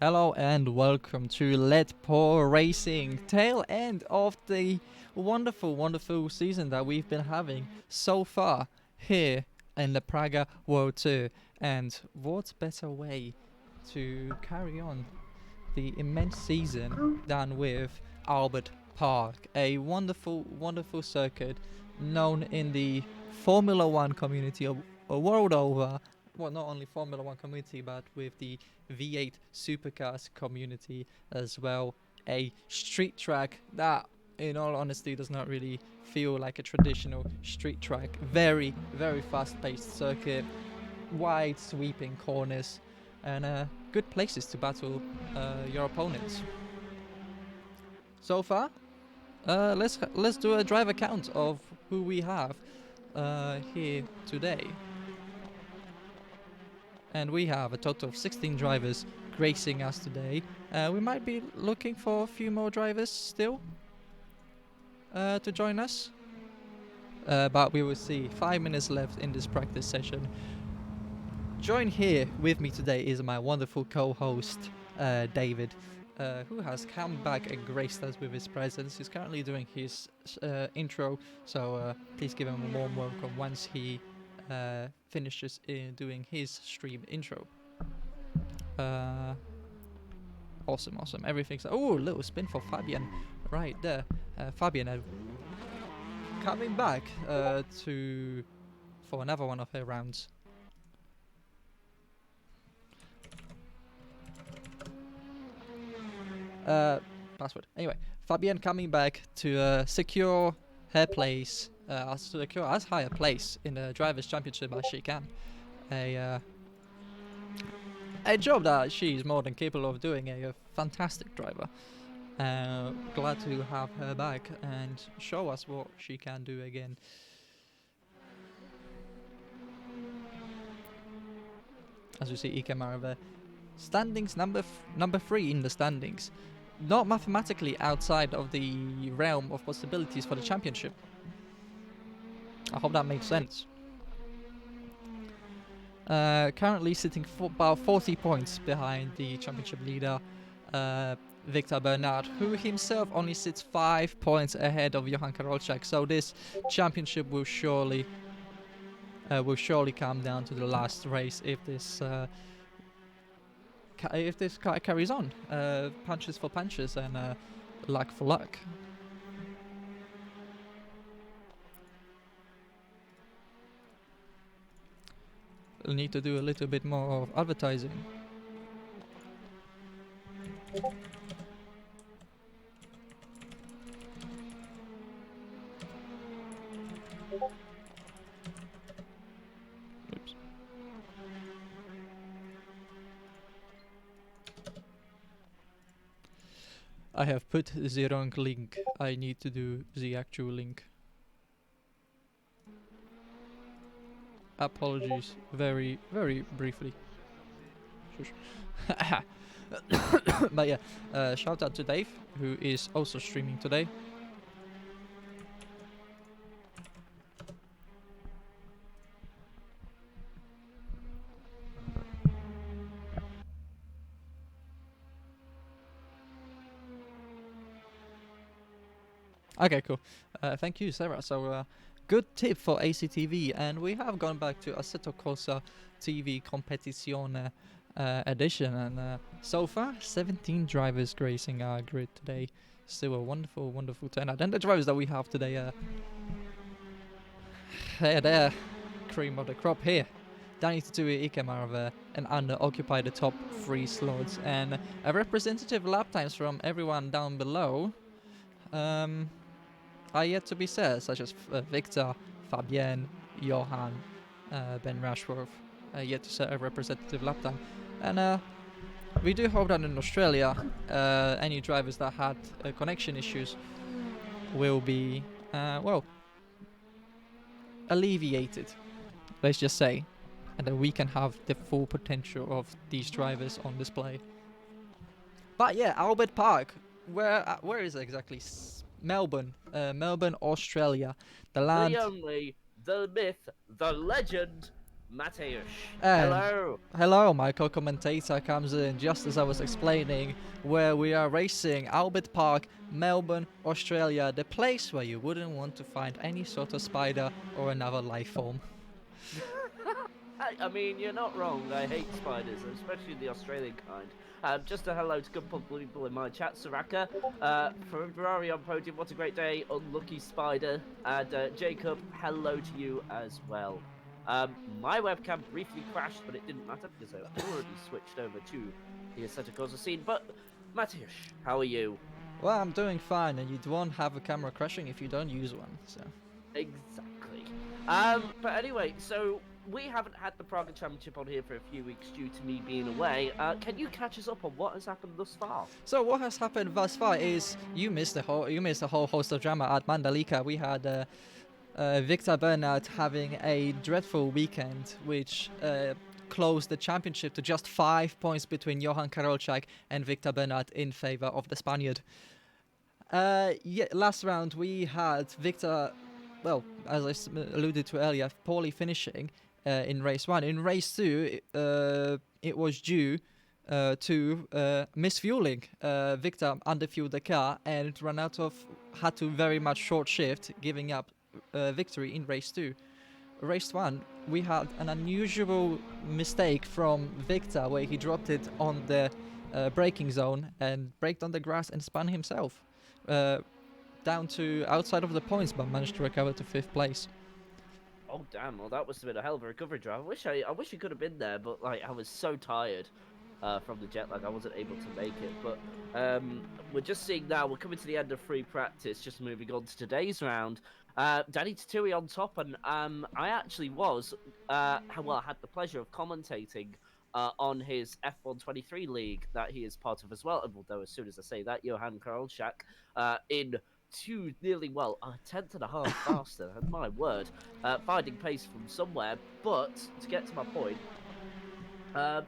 Hello and welcome to Let Pour Racing, tail end of the wonderful season that we've been having so far here in the Praga World Tour. And what better way to carry on the immense season than with Albert Park, a wonderful circuit known in the Formula One community a world over. Well, not only Formula One community, but with the V8 supercars community as well. A street track that, in all honesty, does not really feel like a traditional street track. Very fast-paced circuit, wide sweeping corners, and good places to battle your opponents. So far, let's do a driver count of who we have here today. And we have a total of 16 drivers gracing us today. We might be looking for a few more drivers still to join us. But we will see. 5 minutes left in this practice session. Join here with me today is my wonderful co-host, David, who has come back and graced us with his presence. He's currently doing his intro, so please give him a warm welcome once he finishes doing his stream intro. Awesome. Everything's... Oh, little spin for Fabian right there. Fabian coming back for another one of her rounds. Password. Anyway, Fabian coming back to secure her place, secure as high a place in the Drivers' Championship as she can. A job that she's more than capable of doing. A fantastic driver. Glad to have her back and show us what she can do again. As you see, Ike Marave, standings number 3 in the standings. Not mathematically outside of the realm of possibilities for the championship. I hope that makes sense. Currently sitting for about 40 points behind the championship leader, Victor Bernard, who himself only sits 5 points ahead of Johan Karolczak. So this championship will surely come down to the last race if this carries on. Punches for punches and luck for luck. We'll need to do a little bit more of advertising. Oops. I have put the wrong link. I need to do the actual link. Apologies, very briefly. But yeah, shout out to Dave, who is also streaming today. Okay, cool. Thank you, Sarah. So, good tip for ACTV, and we have gone back to Assetto Corsa TV Competizione edition, and so far 17 drivers gracing our grid today. Still a wonderful turnout, and the drivers that we have today, they're cream of the crop here. Danny Tatui, Ike Marave, and Anna occupy the top 3 slots, and a representative lap times from everyone down below are yet to be said, such as Victor, Fabienne, Johan, Ben Rashworth, yet to set a representative lap time. And we do hope that in Australia, any drivers that had connection issues will be, alleviated, let's just say, and that we can have the full potential of these drivers on display. But yeah, Albert Park, where is it exactly? Melbourne, Australia, the land. The only, the myth, the legend, Mateusz. And Hello. hello, my co-commentator comes in just as I was explaining where we are racing. Albert Park, Melbourne, Australia, the place where you wouldn't want to find any sort of spider or another life form. I mean, you're not wrong. I hate spiders, especially the Australian kind. Just a hello to good people in my chat. Soraka, Ferrari on podium. What a great day. Unlucky spider. And Jacob, hello to you as well. My webcam briefly crashed, but it didn't matter because I already switched over to the Aestheticals scene. But Mateusz, how are you? Well, I'm doing fine, and you won't have a camera crashing if you don't use one. So. Exactly. But anyway, so we haven't had the Praga Championship on here for a few weeks due to me being away. Can you catch us up on what has happened thus far? So what has happened thus far is you missed the whole host of drama at Mandalika. We had Victor Bernard having a dreadful weekend, which closed the championship to just 5 points between Johan Karolczak and Victor Bernard in favor of the Spaniard. Yeah, last round we had Victor, well, as I alluded to earlier, poorly finishing in race 1. In race 2, it was due to misfueling. Victor underfueled the car and had to very much short shift, giving up victory in race 2. Race 1, we had an unusual mistake from Victor where he dropped it on the braking zone and braked on the grass and spun himself down to outside of the points, but managed to recover to 5th place. Oh damn! Well, that must have been a hell of a recovery drive. I wish he could have been there, but like I was so tired from the jet lag, I wasn't able to make it. But we're just seeing now. We're coming to the end of free practice. Just moving on to today's round. Danny Tatui on top, and I actually was I had the pleasure of commentating on his F123 league that he is part of as well. And although as soon as I say that, Johan Karolczak in a tenth and a half faster. And my word, finding pace from somewhere. But to get to my point,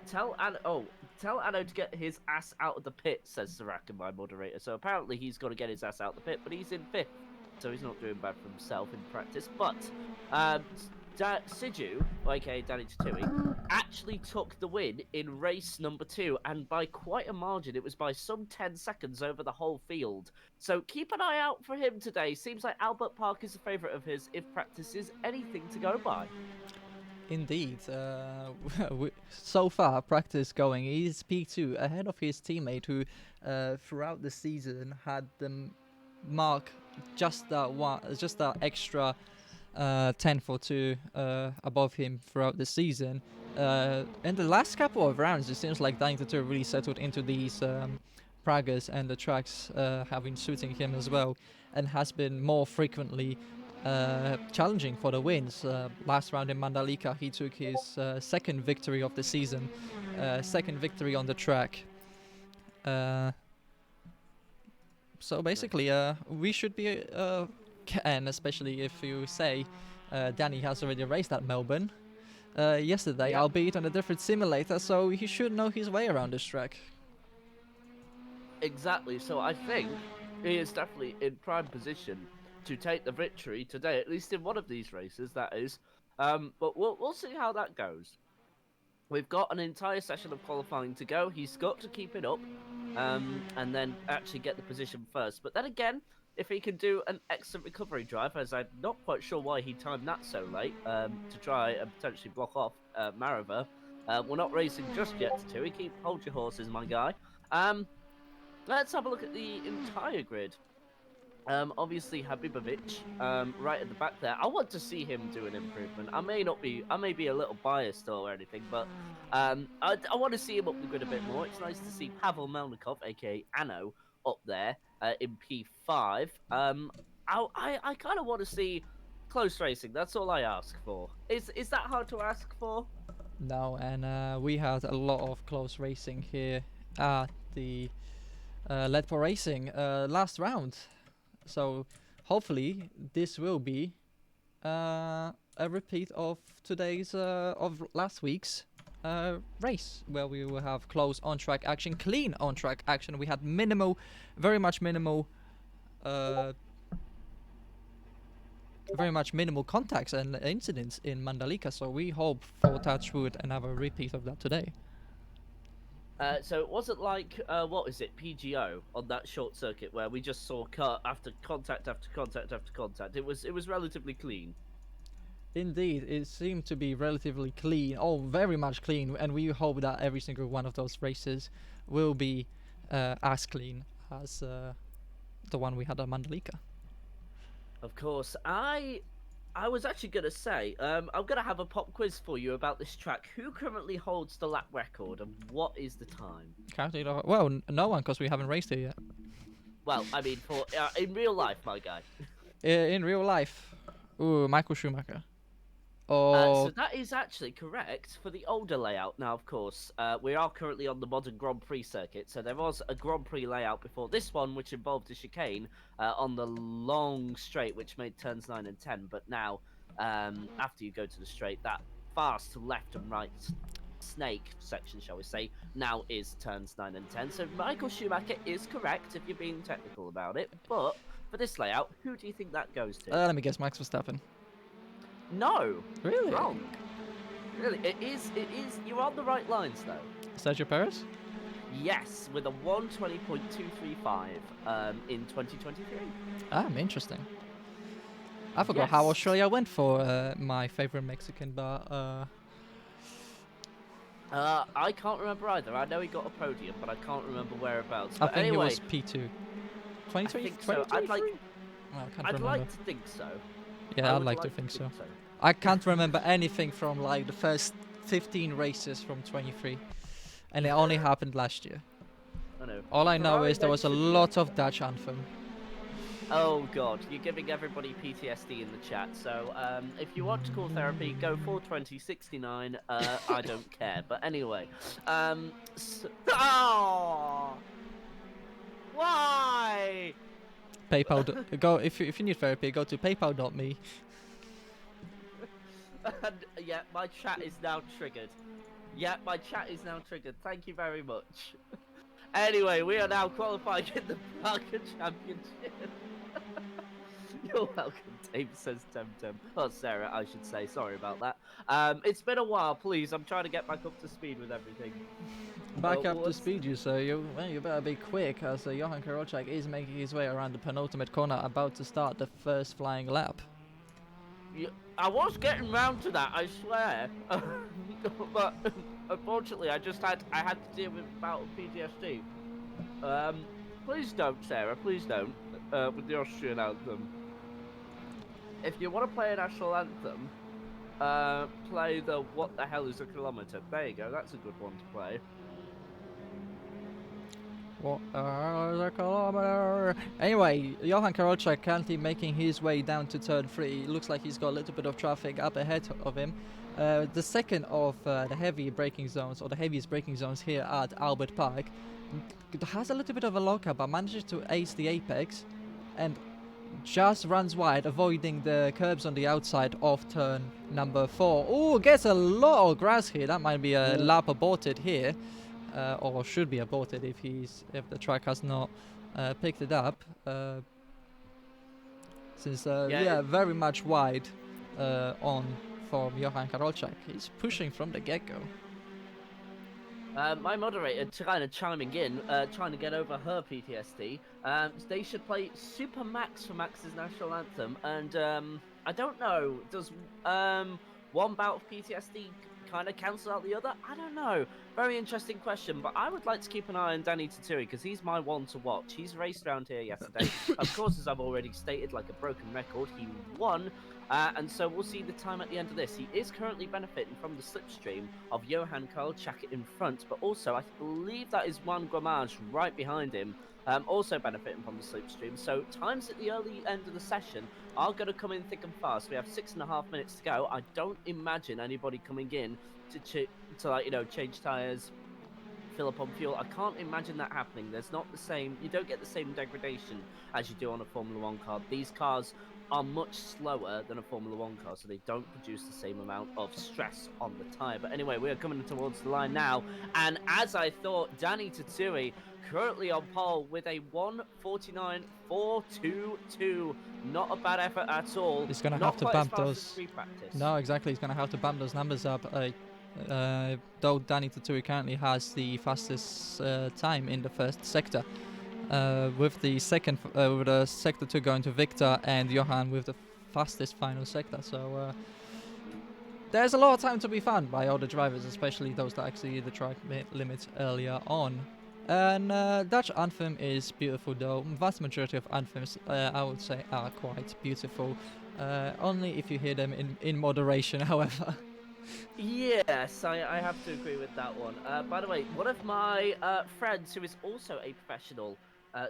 tell Anno to get his ass out of the pit, says Soraka, my moderator. So apparently he's got to get his ass out of the pit, but he's in 5th, so he's not doing bad for himself in practice. But Siju, aka Danny Tatui, actually took the win in race number 2, and by quite a margin. It was by some 10 seconds over the whole field. So keep an eye out for him today. Seems like Albert Park is a favourite of his if practice is anything to go by. Indeed. So far, practice going. He's P2 ahead of his teammate who throughout the season had the mark just that extra 10th or 2 above him throughout the season. In the last couple of rounds, it seems like Danny Tatur really settled into these Pragas, and the tracks have been suiting him as well, and has been more frequently challenging for the wins. Last round in Mandalika, he took his 2nd victory of the season, 2nd victory on the track. So basically, we should be, and especially if you say Danny has already raced at Melbourne yesterday, Yeah. albeit on a different simulator, so he should know his way around this track. Exactly. So I think he is definitely in prime position to take the victory today, at least in one of these races, that is. But we'll see how that goes. We've got an entire session of qualifying to go. He's got to keep it up, and then actually get the position first. But then again, if he can do an excellent recovery drive, as I'm not quite sure why he timed that so late, to try and potentially block off Marova. We're not racing just yet, Tui. Hold your horses, my guy. Let's have a look at the entire grid. Obviously Habibovic, right at the back there. I want to see him do an improvement. I may be a little biased or anything, but I want to see him up the grid a bit more. It's nice to see Pavel Melnikov, aka Anno, up there in P5. I kind of want to see close racing. That's all I ask for. Is that hard to ask for? No, and we had a lot of close racing here at the Ledpo Racing last round. So hopefully this will be a repeat of last week's race, where we will have close on-track action, clean on-track action. We had very much minimal very much minimal contacts and incidents in Mandalika. So we hope for Touchwood another repeat of that today. So it wasn't like what is it, PGO on that short circuit where we just saw cut after contact after contact after contact. It was relatively clean. Indeed, it seemed to be relatively clean, oh, very much clean, and we hope that every single one of those races will be as clean as the one we had at Mandalika. Of course, I was actually gonna say, I'm gonna have a pop quiz for you about this track. Who currently holds the lap record, and what is the time? Well, no one, because we haven't raced it yet. Well, I mean, for in real life, my guy. In real life, ooh, Michael Schumacher. So Oh, that is actually correct for the older layout. Now, of course, we are currently on the modern Grand Prix circuit, so there was a Grand Prix layout before this one, which involved a chicane on the long straight, which made turns 9 and 10. But now, after you go to the straight, that fast left and right snake section, shall we say, now is turns 9 and 10. So Michael Schumacher is correct if you're being technical about it. But for this layout, who do you think that goes to? let me guess, Max Verstappen. No, Really? wrong. Really, it is. You're on the right lines though. Sergio Perez? Yes, with a 120.235 in 2023. Ah, interesting. I forgot how Yes. Australia went for my favorite Mexican, but I can't remember either. I know he got a podium, but I can't remember whereabouts. I But think anyway, it was P2. I think so. I'd like. Oh, I can't I'd remember. like to think so. Yeah, I I'd would like to think so. so. I can't remember anything from like the first 15 races from 23, and it only happened last year. I know. All I know Ferrari is there was a mentioned- lot of Dutch anthem. Oh god, you're giving everybody PTSD in the chat. So if you want to call therapy, go 42069. I don't care. But anyway, oh, why? PayPal. Go if you need therapy, go to paypal.me. And, yeah, my chat is now triggered. Yeah, my chat is now triggered. Thank you very much. Anyway, we are now qualifying in the Praga Championship. You're welcome, Dave, says Temtem. Oh, Sarah, I should say. Sorry about that. It's been a while, please. I'm trying to get back up to speed with everything. Back up to what's- speed, you so you better be quick, as Johan Karolczak is making his way around the penultimate corner, about to start the first flying lap. Yeah, I was getting round to that, I swear. But unfortunately, I had to deal with a bout of PTSD. Please don't, Sarah. Please don't. With the Austrian anthem. If you want to play a national anthem, play the "What the hell is a kilometre?" There you go. That's a good one to play. What a kilometer! Anyway, Johan Karolczak currently making his way down to turn 3. It looks like he's got a little bit of traffic up ahead of him. The second of the heavy braking zones, or the heaviest braking zones here at Albert Park, has a little bit of a lockup, but manages to ace the apex and just runs wide, avoiding the curbs on the outside of turn number 4. Oh, gets a lot of grass here. That might be a lap aborted here. Or should be aborted if the track has not picked it up. Since very much wide on from Johan Karolczak. He's pushing from the get-go. My moderator kind of chiming in, trying to get over her PTSD. They should play Super Max for Max's national anthem, and I don't know. Does one bout of PTSD kind of cancel out the other? I don't know. Very interesting question, but I would like to keep an eye on Danny Taturi because he's my one to watch. He's raced around here yesterday. Of course, as I've already stated, like a broken record, he won. And so we'll see the time at the end of this. He is currently benefiting from the slipstream of Johan Karolczak in front, but also I believe that is Juan Guamage right behind him, also benefiting from the slipstream. So times at the early end of the session are going to come in thick and fast. We have 6.5 minutes to go. I don't imagine anybody coming in to like, change tires, fill up on fuel. I can't imagine that happening. There's not the same. You don't get the same degradation as you do on a Formula One car. These cars are much slower than a Formula One car, so they don't produce the same amount of stress on the tyre. But anyway, we are coming towards the line now, and as I thought, Danny Tatsui currently on pole with a 1:49.422. Not a bad effort at all. He's gonna have Not to quite as bump fast as those. free practice. No, exactly. He's gonna have to bump those numbers up. Though Danny Tatui currently has the fastest time in the first sector, with the with the sector 2 going to Victor and Johan with the fastest final sector. So there's a lot of time to be found by all the drivers, especially those that exceeded the track limits earlier on. And Dutch anthem is beautiful, though. Vast majority of anthems, I would say, are quite beautiful. Only if you hear them in moderation, however. Yes, I have to agree with that one. By the way, one of my friends, who is also a professional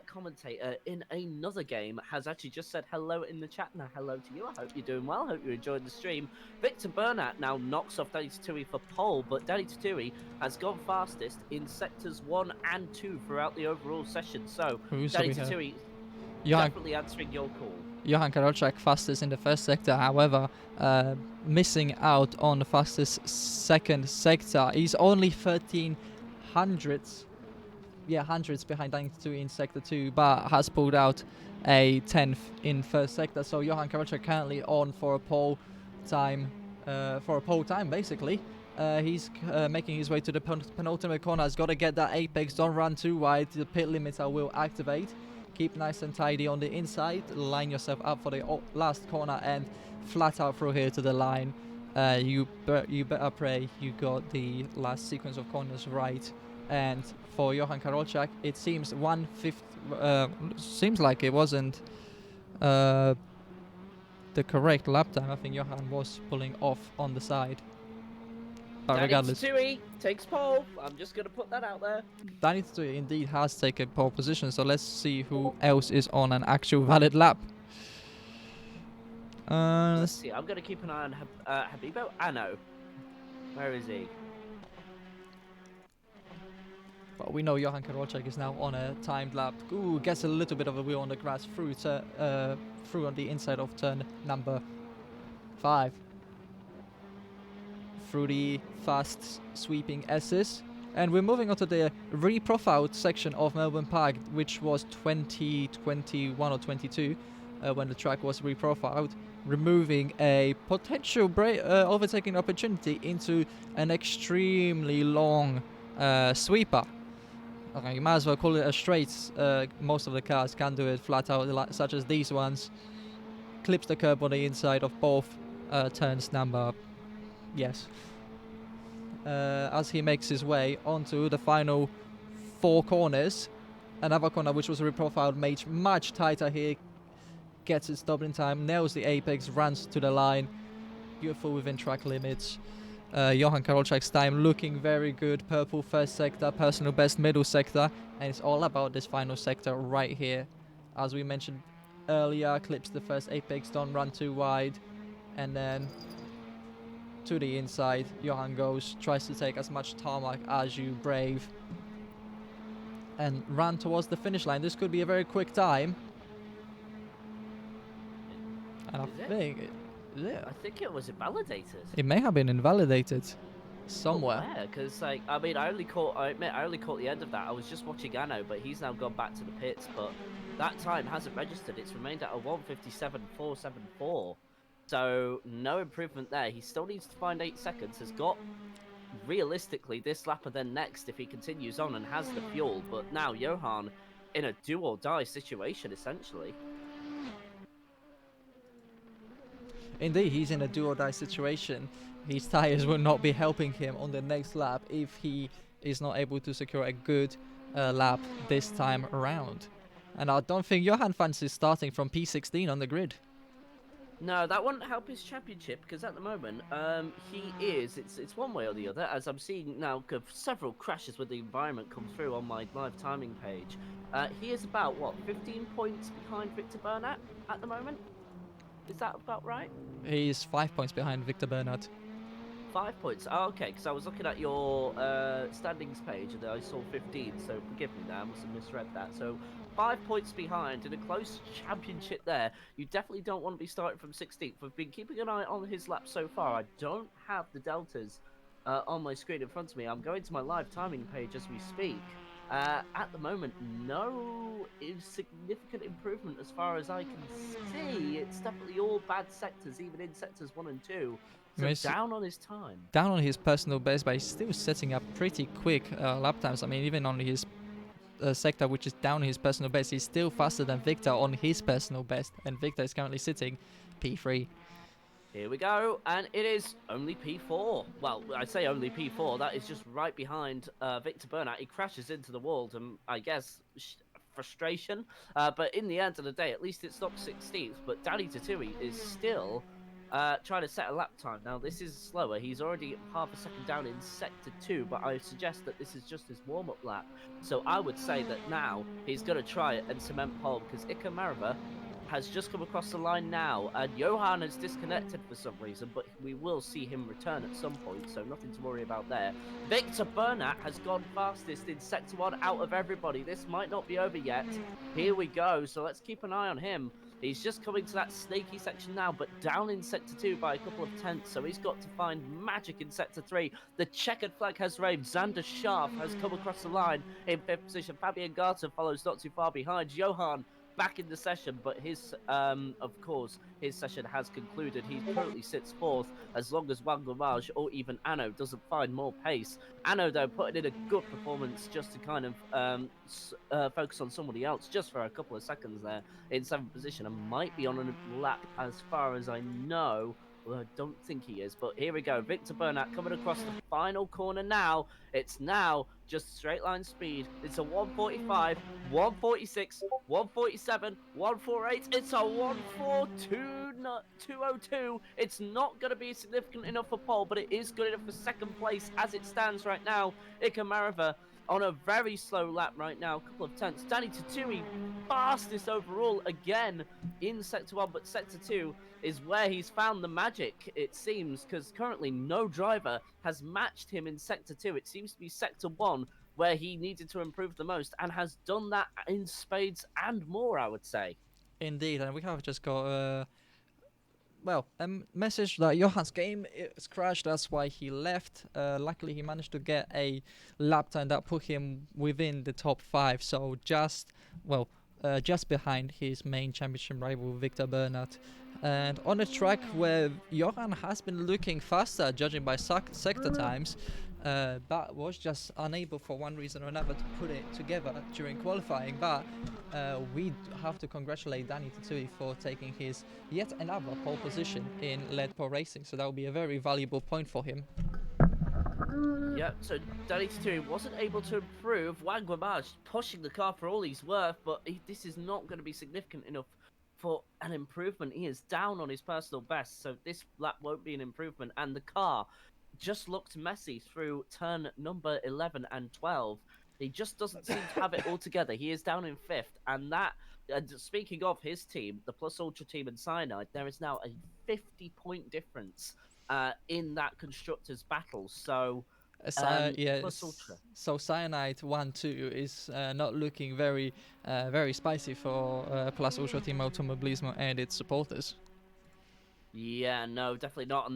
commentator in another game, has actually just said hello in the chat. Now, hello to you. I hope you're doing well. Hope you enjoyed the stream. Victor Burnett now knocks off Danny Tatui for pole, but Danny Tatui has gone fastest in sectors 1 and 2 throughout the overall session. So, Danny Tatui definitely answering your call. Johan Karolczak fastest in the first sector, however, missing out on the fastest second sector. He's only 13 hundredths behind Danny Tatui in sector 2, but has pulled out a 10th in first sector. So Johan Karolczak currently on for a pole time, basically. He's making his way to the penultimate corner. Has got to get that apex. Don't run too wide. The pit limiter will activate. Keep nice and tidy on the inside. Line yourself up for the last corner and flat out through here to the line. You better pray you got the last sequence of corners right. And for Johan Karolczak, it seems 1/5. Seems like it wasn't the correct lap time. I think Johan was pulling off on the side. But regardless, Danny Tatui takes pole. I'm just going to put that out there. Danny Tatui indeed has taken pole position, so let's see who else is on an actual valid lap. Let's see. I'm going to keep an eye on Habibo Ano. Where is he? But we know Johan Karolczak is now on a timed lap. Ooh, gets a little bit of a wheel on the grass through on the inside of turn number 5. Through the fast sweeping S's. And we're moving on to the reprofiled section of Melbourne Park, which was 2021 or 22 when the track was reprofiled, removing a potential overtaking opportunity into an extremely long sweeper. Okay, you might as well call it a straight. Most of the cars can do it flat out, such as these ones. Clips the curb on the inside of both turns number. Yes. As he makes his way onto the final 4 corners. Another corner which was reprofiled, made much tighter here. Gets it stopped in time, nails the apex, runs to the line. Beautiful within track limits. Johan Karolczak's time looking very good. Purple first sector, personal best middle sector. And it's all about this final sector right here. As we mentioned earlier, clips the first apex, don't run too wide. And then to the inside, Johan goes, tries to take as much tarmac as you brave. And run towards the finish line. This could be a very quick time. And I think it was invalidated. It may have been invalidated somewhere. Because I only caught the end of that. I was just watching Ano, but he's now gone back to the pits. But that time hasn't registered. It's remained at a 1:57.474. So no improvement there. He still needs to find 8 seconds. Has got realistically this lap and then next if he continues on and has the fuel. But now Johan in a do or die situation essentially. Indeed, he's in a do-or-die situation. His tyres will not be helping him on the next lap if he is not able to secure a good lap this time around. And I don't think Johan fancies starting from P16 on the grid. No, that wouldn't help his championship because at the moment, it's one way or the other. As I'm seeing now, several crashes with the environment come through on my live timing page. He is about 15 points behind Victor Burnett at the moment. Is that about right? He's 5 points behind Victor Bernard. 5 points. Oh, okay, because I was looking at your standings page and I saw 15. So forgive me there, I must have misread that. So 5 points behind in a close championship there. You definitely don't want to be starting from 16th. We've been keeping an eye on his lap so far. I don't have the deltas on my screen in front of me. I'm going to my live timing page as we speak. At the moment, no significant improvement as far as I can see. It's definitely all bad sectors, even in sectors 1 and 2. I mean, So it's down on his time. down on his personal best, but he's still setting up pretty quick lap times. I mean, even on his sector, which is down his personal best, he's still faster than Victor on his personal best, and Victor is currently sitting P3. Here we go, and it is only P4. Well, I say only P4. That is just right behind Victor Bernat. He crashes into the wall, and I guess frustration. But in the end of the day, at least it's not 16th. But Danny Tatui is still trying to set a lap time. Now, this is slower. He's already half a second down in Sector 2, but I suggest that this is just his warm-up lap. So I would say that now he's going to try it and cement pole, because Ika Marava has just come across the line now, and Johan has disconnected for some reason, but we will see him return at some point, so nothing to worry about there. Victor Bernat has gone fastest in Sector 1 out of everybody. This might not be over yet. Here we go, so let's keep an eye on him. He's just coming to that snaky section now, but down in Sector 2 by a couple of tenths, so he's got to find magic in Sector 3. The checkered flag has waved. Xander Scharf has come across the line in 5th position. Fabian Garter follows not too far behind. Johan back in the session, but his of course his session has concluded. He currently sits 4th, as long as Wanglamage or even Anno doesn't find more pace. Anno, though, putting in a good performance just to kind of focus on somebody else just for a couple of seconds there in 7th position, and might be on a lap as far as I know. Well, I don't think he is, but here we go. Victor Bernat coming across the final corner now. It's now just straight line speed. It's a 145, 146, 147, 148. It's a 142. It's not going to be significant enough for pole, but it is good enough for second place as it stands right now. Ika Marava on a very slow lap right now, a couple of tenths. Danny Tatui, fastest overall again in Sector 1, but Sector 2 is where he's found the magic, it seems, because currently no driver has matched him in Sector 2. It seems to be Sector 1 where he needed to improve the most, and has done that in spades and more, I would say. Indeed, and we have just got a message that Johan's game is crashed. That's why he left. Luckily, he managed to get a lap time that put him within the top 5. So just behind his main championship rival, Victor Bernat. And on a track where Johan has been looking faster, judging by sector times, but was just unable for one reason or another to put it together during qualifying. But we have to congratulate Danny Tatui for taking his yet another pole position in Lead Pro Racing, so that will be a very valuable point for him. Yeah, so Danny Tatui wasn't able to improve. Wang Guamage pushing the car for all he's worth, but this is not going to be significant enough for an improvement. He is down on his personal best, so this lap won't be an improvement. And the car just looked messy through turn number 11 and 12. He just doesn't seem to have it all together. He is down in 5th, and that, speaking of his team, the Plus Ultra team and Cyanide, there is now a 50-point difference in that constructors battle. So Plus Ultra. So Cyanide 1-2 is not looking very spicy for Plus Ultra Team Automobilismo and its supporters. Yeah, no, definitely not.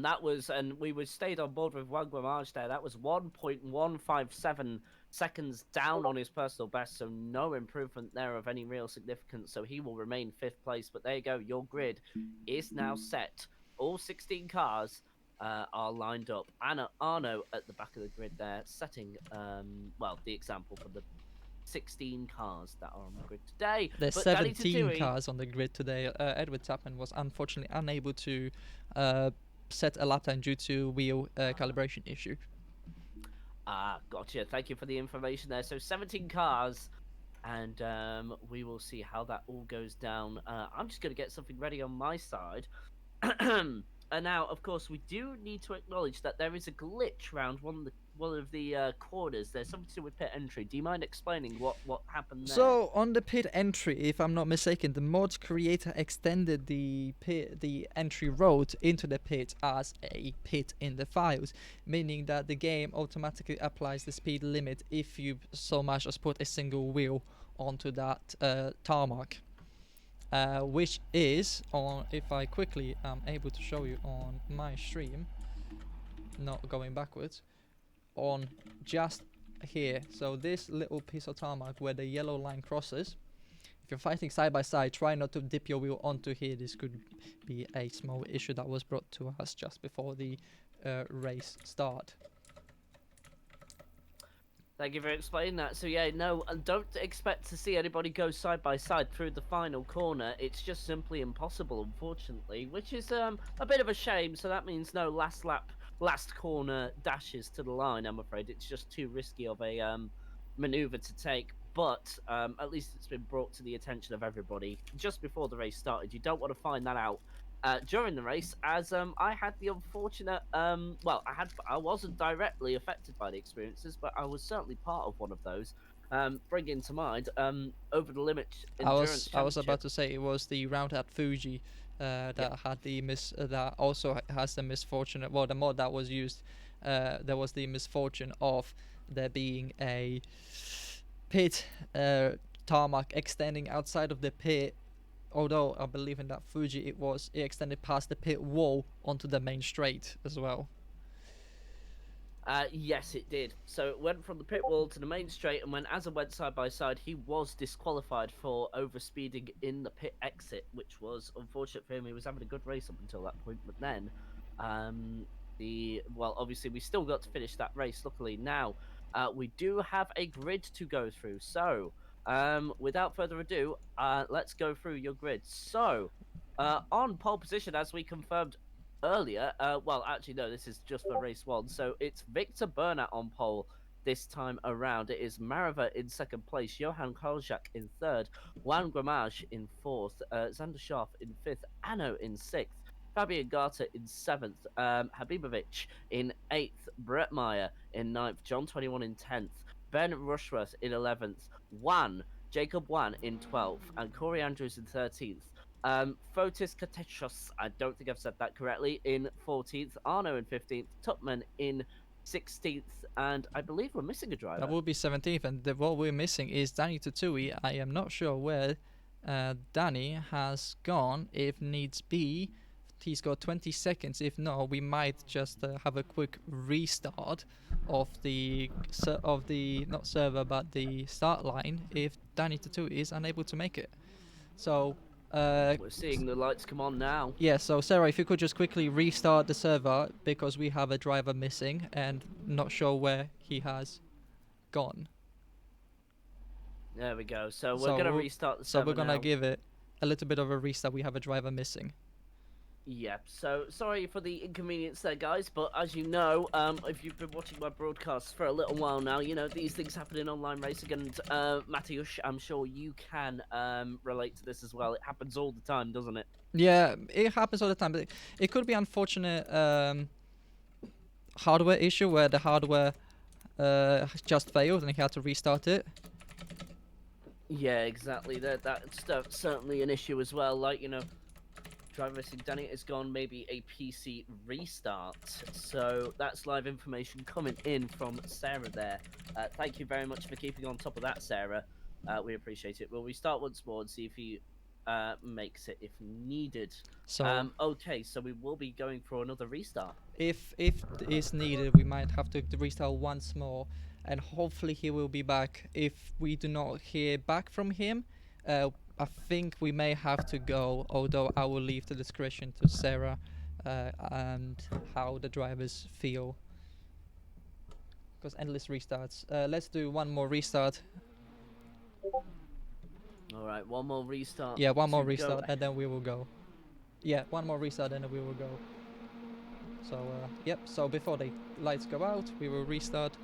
And we stayed on board with Wang Guamage there. That was 1.157 seconds down on his personal best, so no improvement there of any real significance. So he will remain 5th place. But there you go, your grid is now set. All 16 cars are lined up. Arno at the back of the grid there, setting the example for the 16 cars that are on the grid today. There's 17 cars on the grid today. Edward Tapman was unfortunately unable to set a lap time due to wheel calibration issue. Gotcha. Thank you for the information there. So 17 cars, and we will see how that all goes down. I'm just going to get something ready on my side. And now, of course, we do need to acknowledge that there is a glitch around one of one of the corners. There's something to do with pit entry. Do you mind explaining what happened there? So on the pit entry, if I'm not mistaken, the mod creator extended the entry road into the pit as a pit in the files, meaning that the game automatically applies the speed limit if you so much as put a single wheel onto that tarmac. Which is on, if I quickly am able to show you on my stream, not going backwards, on just here. So this little piece of tarmac where the yellow line crosses, if you're fighting side by side, try not to dip your wheel onto here. This could be a small issue that was brought to us just before the race start. Thank you for explaining that. So yeah, no, and don't expect to see anybody go side by side through the final corner. It's just simply impossible, unfortunately, which is a bit of a shame. So that means no last lap, last corner dashes to the line. I'm afraid it's just too risky of a maneuver to take. But at least it's been brought to the attention of everybody just before the race started. You don't want to find that out during the race, as I had the unfortunate well, I wasn't directly affected by the experiences, but I was certainly part of one of those. Bringing to mind over the limit endurance I was about championship. to say it was the round at Fuji that had the that also has the misfortune. Well, the mod that was used, there was the misfortune of there being a pit tarmac extending outside of the pit. Although I believe in that Fuji, it extended past the pit wall onto the main straight as well. Yes, it did. So it went from the pit wall to the main straight, and when Azza went side by side, he was disqualified for overspeeding in the pit exit, which was unfortunate for him. He was having a good race up until that point, but then, well, obviously we still got to finish that race. Luckily, now we do have a grid to go through. So, without further ado, let's go through your grid. So, on pole position, as we confirmed earlier, well, actually, no, this is just for race one. So it's Victor Bernat on pole this time around. It is Marava in second place, Johan Koljak in third, Juan Gramage in fourth, Xander Scharf in fifth, Anno in sixth, Fabian Garter in seventh, Habibovic in eighth, Brett Meyer in ninth, John 21 in 10th, Ben Rushworth in 11th, Jacob Wan in 12th, and Corey Andrews in 13th. Fotis Katechos, I don't think I've said that correctly, in 14th, Arno in 15th, Tupman in 16th, and I believe we're missing a driver. That will be 17th, and what we're missing is Danny Tutui. I am not sure where Danny has gone. If needs be, he's got 20 seconds. If not, we might just have a quick restart of the not server but the start line if Danny Tutui is unable to make it. So. We're seeing the lights come on now. Yeah, so Sarah, if you could just quickly restart the server because we have a driver missing and not sure where he has gone. There we go. So we're going to restart the server. So we're going to now. give it a little bit of a restart. We have a driver missing. Yep, so sorry for the inconvenience there, guys, but as you know, if you've been watching my broadcasts for a little while now, you know, these things happen in online racing, and Mateusz, I'm sure you can relate to this as well. It happens all the time, doesn't it? Yeah, it happens all the time, but it could be unfortunate hardware issue where the hardware just failed and he had to restart it. Yeah, exactly. That's certainly an issue as well, like, you know, Driver Racing Danny has gone maybe a PC restart. So that's live information coming in from Sarah there. Thank you very much for keeping on top of that, Sarah. We appreciate it. We'll restart once more and see if he makes it if needed. So okay, so we will be going for another restart. If is needed, we might have to restart once more, and hopefully he will be back. If we do not hear back from him, I think we may have to go, although I will leave the discretion to Sarah and how the drivers feel. Because endless restarts. Let's do one more restart. Alright, one more restart. Yeah, one more restart and then we will go. Yeah, one more restart and then we will go. So, yep, so before the lights go out, we will restart.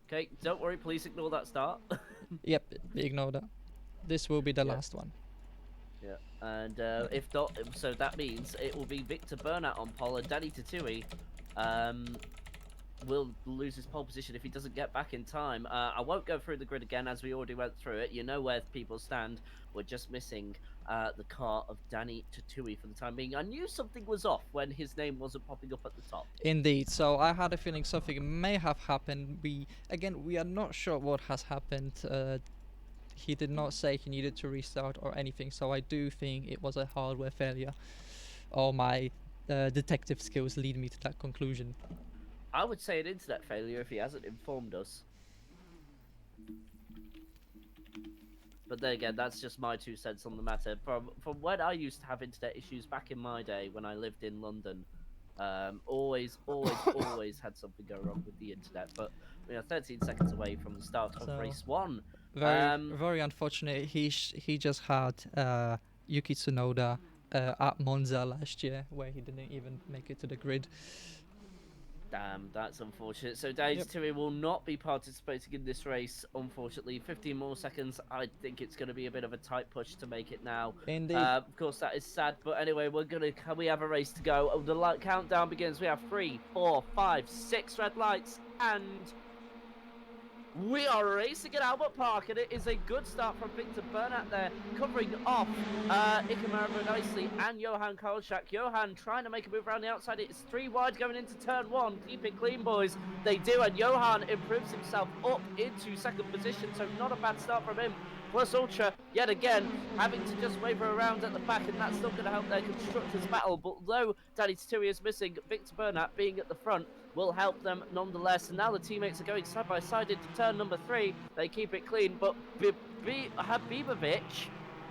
Okay, don't worry, please ignore that start. Yep, ignore that. This will be the last one. Yeah, and if not, so that means it will be Victor Bernat on pole and Danny Tutui will lose his pole position if he doesn't get back in time. I won't go through the grid again as we already went through it. You know where people stand. We're just missing the car of Danny Tatui for the time being. I knew something was off when his name wasn't popping up at the top. Indeed. So I had a feeling something may have happened. We are not sure what has happened. He did not say he needed to restart or anything. So I do think it was a hardware failure. All my detective skills lead me to that conclusion. I would say an internet failure if he hasn't informed us. But then again, that's just my 2 cents on the matter. From when I used to have internet issues back in my day when I lived in London, always had something go wrong with the internet. But we are 13 seconds away from the start of So, race 1. Very unfortunate. He just had Yuki Tsunoda at Monza last year, where he didn't even make it to the grid. Damn, that's unfortunate. So Dave Tui will not be participating in this race, unfortunately. 15 more seconds. I think it's going to be a bit of a tight push to make it now. Indeed. Of course, that is sad. But anyway, we have a race to go. Oh, the countdown begins. We have 3, 4, 5, 6 red lights. And we are racing at Albert Park, and it is a good start from Victor Bernat there, covering off Ikemaro nicely and Johan Kolchak. Johan trying to make a move around the outside. It's 3 wide going into turn 1. Keep it clean, boys. They do, and Johan improves himself up into 2nd position, so not a bad start from him. Plus Ultra, yet again, having to just waver around at the back, and that's not going to help their constructors' battle. But though Danny Tatui is missing, Victor Bernat being at the front will help them nonetheless. And now the teammates are going side by side into turn number 3. They keep it clean, but Habibovic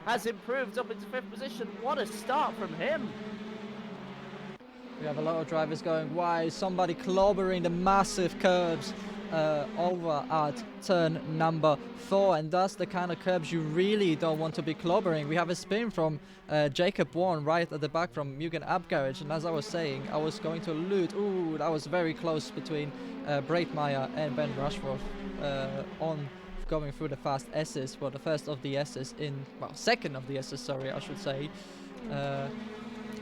has improved up into 5th position. What a start from him. We have a lot of drivers going wide, somebody clobbering the massive curves over at turn number 4, and that's the kind of curbs you really don't want to be clobbering. We have a spin from Jacob Warren right at the back from Mugen Abgarage, and as I was saying, I was going to allude, ooh, that was very close between Breitmeyer and Ben Rushforth on going through the fast S's, well, the first of the S's second of the S's, sorry, I should say.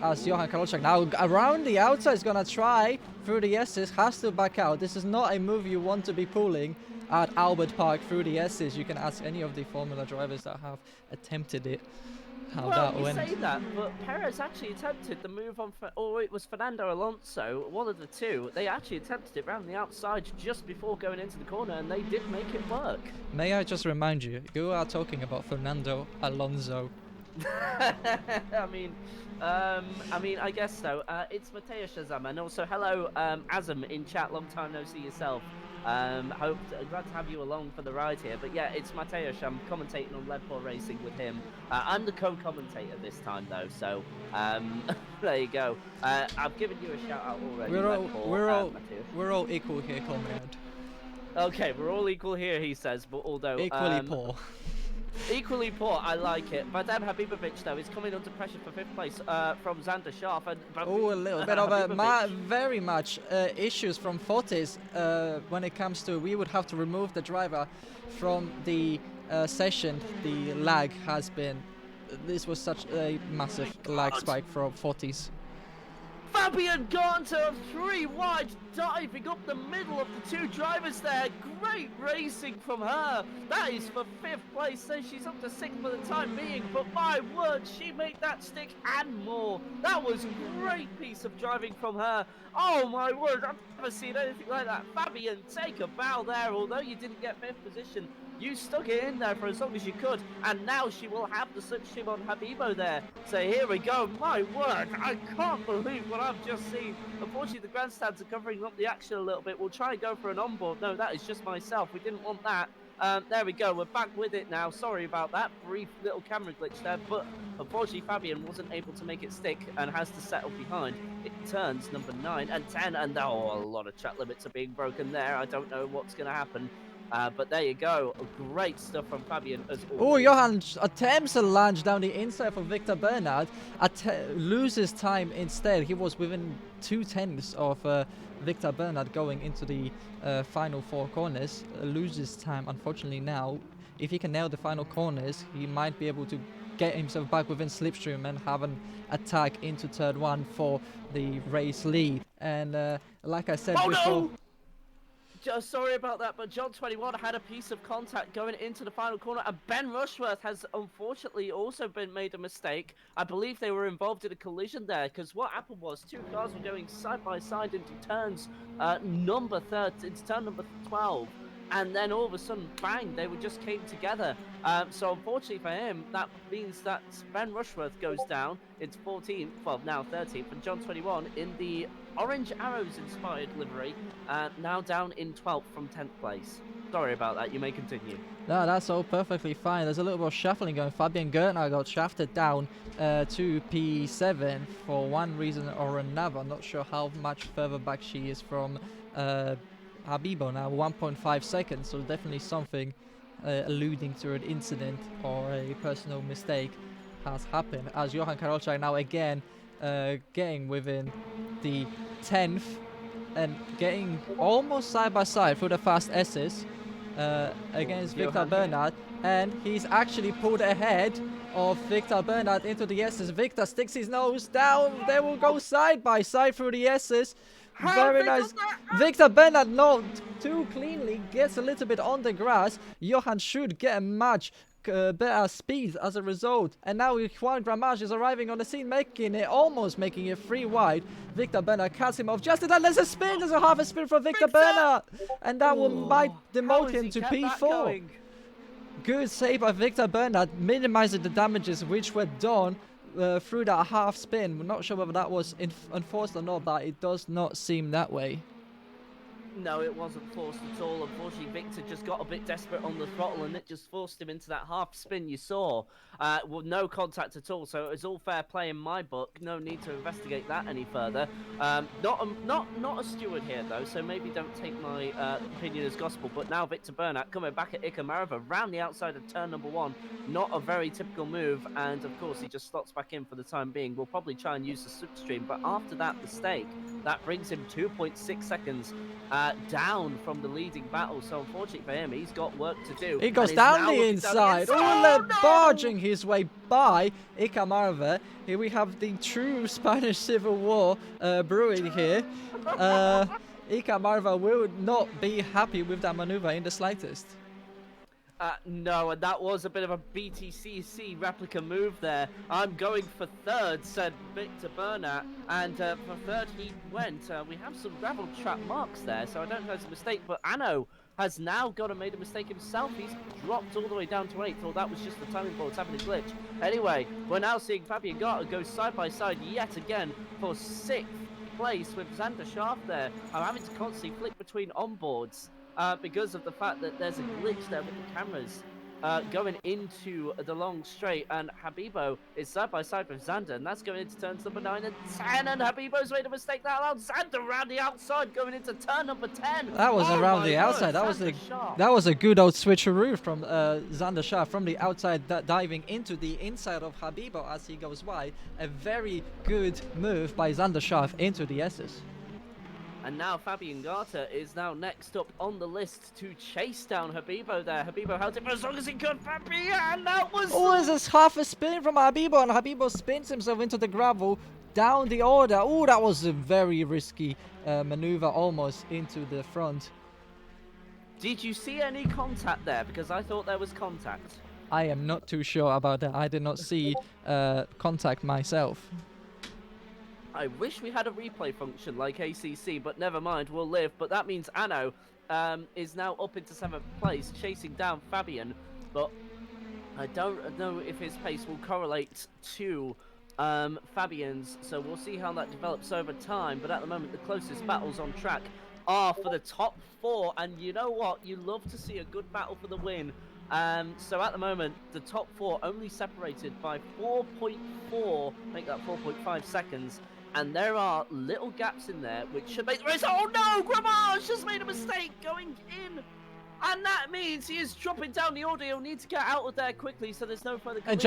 As Johan Karolczak now around the outside is gonna try through the S's, has to back out. This is not a move you want to be pulling at Albert Park through the S's. You can ask any of the Formula drivers that have attempted it how that went. Well, you say that, but Perez actually attempted the move on, or it was Fernando Alonso, one of the two. They actually attempted it round the outside just before going into the corner, and they did make it work. May I just remind you, you are talking about Fernando Alonso. I guess so. It's Mateo Shazam, and also hello, Azam in chat. Long time no see yourself. Glad to have you along for the ride here. But yeah, it's Mateo. I'm commentating on Leadpool Racing with him. I'm the co-commentator this time though, so there you go. I've given you a shout out already. We're all equal here, comrade. Okay, we're all equal here, he says. But although equally poor. Equally poor, I like it. Madame Habibovic, though, is coming under pressure for 5th place from Xander Scharf. Oh, a little bit of very much issues from Fortis when it comes to, we would have to remove the driver from the session. The lag has been, this was such a massive lag spike from Fortis. Fabian Garnter, 3 wide, diving up the middle of the 2 drivers there. Great racing from her. That is for 5th place, so she's up to 6th for the time being. But my word, she made that stick and more. That was a great piece of driving from her. Oh my word, I've never seen anything like that. Fabian, take a bow there. Although you didn't get 5th position, you stuck it in there for as long as you could, and now she will have the slipstream on Habibo there. So here we go. My word, I can't believe what I've just seen. Unfortunately, the grandstands are covering up the action a little bit. We'll try and go for an onboard. No, that is just myself. We didn't want that. There we go. We're back with it now. Sorry about that brief little camera glitch there, but unfortunately, Fabian wasn't able to make it stick and has to settle behind. It turns number 9 and 10, and a lot of track limits are being broken there. I don't know what's going to happen. But there you go. Great stuff from Fabian as always. Oh, Johan attempts a lunge down the inside for Victor Bernard. Loses time instead. He was within 2/10 of Victor Bernard going into the final 4 corners. Loses time, unfortunately, now. If he can nail the final corners, he might be able to get himself back within slipstream and have an attack into turn 1 for the race lead. And like I said before... No! Just sorry about that, but John 21 had a piece of contact going into the final corner, and Ben Rushworth has unfortunately also been made a mistake. I believe they were involved in a collision there, because what happened was two cars were going side by side into turns into turn number 12, and then all of a sudden, bang, they just came together. So unfortunately for him, that means that Ben Rushworth goes down into 14th, well now 13th, and John 21 in the Orange Arrows inspired livery, now down in 12th from 10th place. Sorry about that, you may continue. No, that's all perfectly fine. There's a little bit of shuffling going. Fabian Gertner got shafted down to P7 for one reason or another. I'm not sure how much further back she is from Habibo now, 1.5 seconds, so definitely something alluding to an incident or a personal mistake has happened. As Johan Karolczak now again getting within the 10th and getting almost side by side through the fast S's against Victor Bernard, and he's actually pulled ahead of Victor Bernard into the S's. Victor sticks his nose down. They will go side by side through the S's. Very nice. Victor Bernard not too cleanly gets a little bit on the grass. Johan should get a much better speed as a result, and now Juan Gramage is arriving on the scene, almost making it 3 wide. Victor Bernard cuts him off just in time. There's a spin, there's a half a spin from Victor Bernard, and that might demote him to P4. Good save by Victor Bernard, minimizing the damages which were done through that half spin. We're not sure whether that was enforced or not, but it does not seem that way. No, it wasn't forced at all. Unfortunately, Victor just got a bit desperate on the throttle, and it just forced him into that half spin you saw. With no contact at all, so it was all fair play in my book. No need to investigate that any further. Not a steward here though, so maybe don't take my opinion as gospel. But now Victor Bernat coming back at Ika Marova round the outside of turn number 1. Not a very typical move, and of course he just slots back in for the time being. We'll probably try and use the slipstream, but after that mistake, that brings him 2.6 seconds down from the leading battle. So unfortunately for him, he's got work to do. He goes down the inside. Oh, no! Barging his way by Ika Marova. Here we have the true Spanish Civil War brewing here. Ika Marova will not be happy with that maneuver in the slightest. No, and that was a bit of a BTCC replica move there. I'm going for third, said Victor Bernat, and for third he went. We have some gravel trap marks there, so I don't know if it's a mistake, but Anno has now made a mistake himself. He's dropped all the way down to 8th, or that was just the timing boards having a glitch. Anyway, we're now seeing Fabian Garter go side by side yet again for 6th place with Xander Schaaf there. I'm having to constantly flick between onboards. Because of the fact that there's a glitch there with the cameras going into the long straight, and Habibo is side by side with Xander, and that's going into turns number 9 and 10, and Habibo's made a mistake that allowed Xander around the outside going into turn number 10. That was around the outside. That was a good old switcheroo from Xander Schaaf from the outside, diving into the inside of Habibo as he goes wide. A very good move by Xander Schaaf into the S's. And now Fabian Garter is now next up on the list to chase down Habibo there. Habibo held it for as long as he could. Fabian, that was... Oh, this is half a spin from Habibo, and Habibo spins himself into the gravel down the order. Oh, that was a very risky maneuver, almost into the front. Did you see any contact there? Because I thought there was contact. I am not too sure about that. I did not see contact myself. I wish we had a replay function like ACC, but never mind, we'll live. But that means Anno is now up into 7th place, chasing down Fabian. But I don't know if his pace will correlate to Fabian's, so we'll see how that develops over time. But at the moment, the closest battles on track are for the top 4. And you know what? You love to see a good battle for the win. So at the moment, the top 4 only separated by 4.4, make that 4.5 seconds. And there are little gaps in there which should make the race. Oh no! Gramage just made a mistake going in! And that means he is dropping down the order. He'll need to get out of there quickly so there's no further collisions.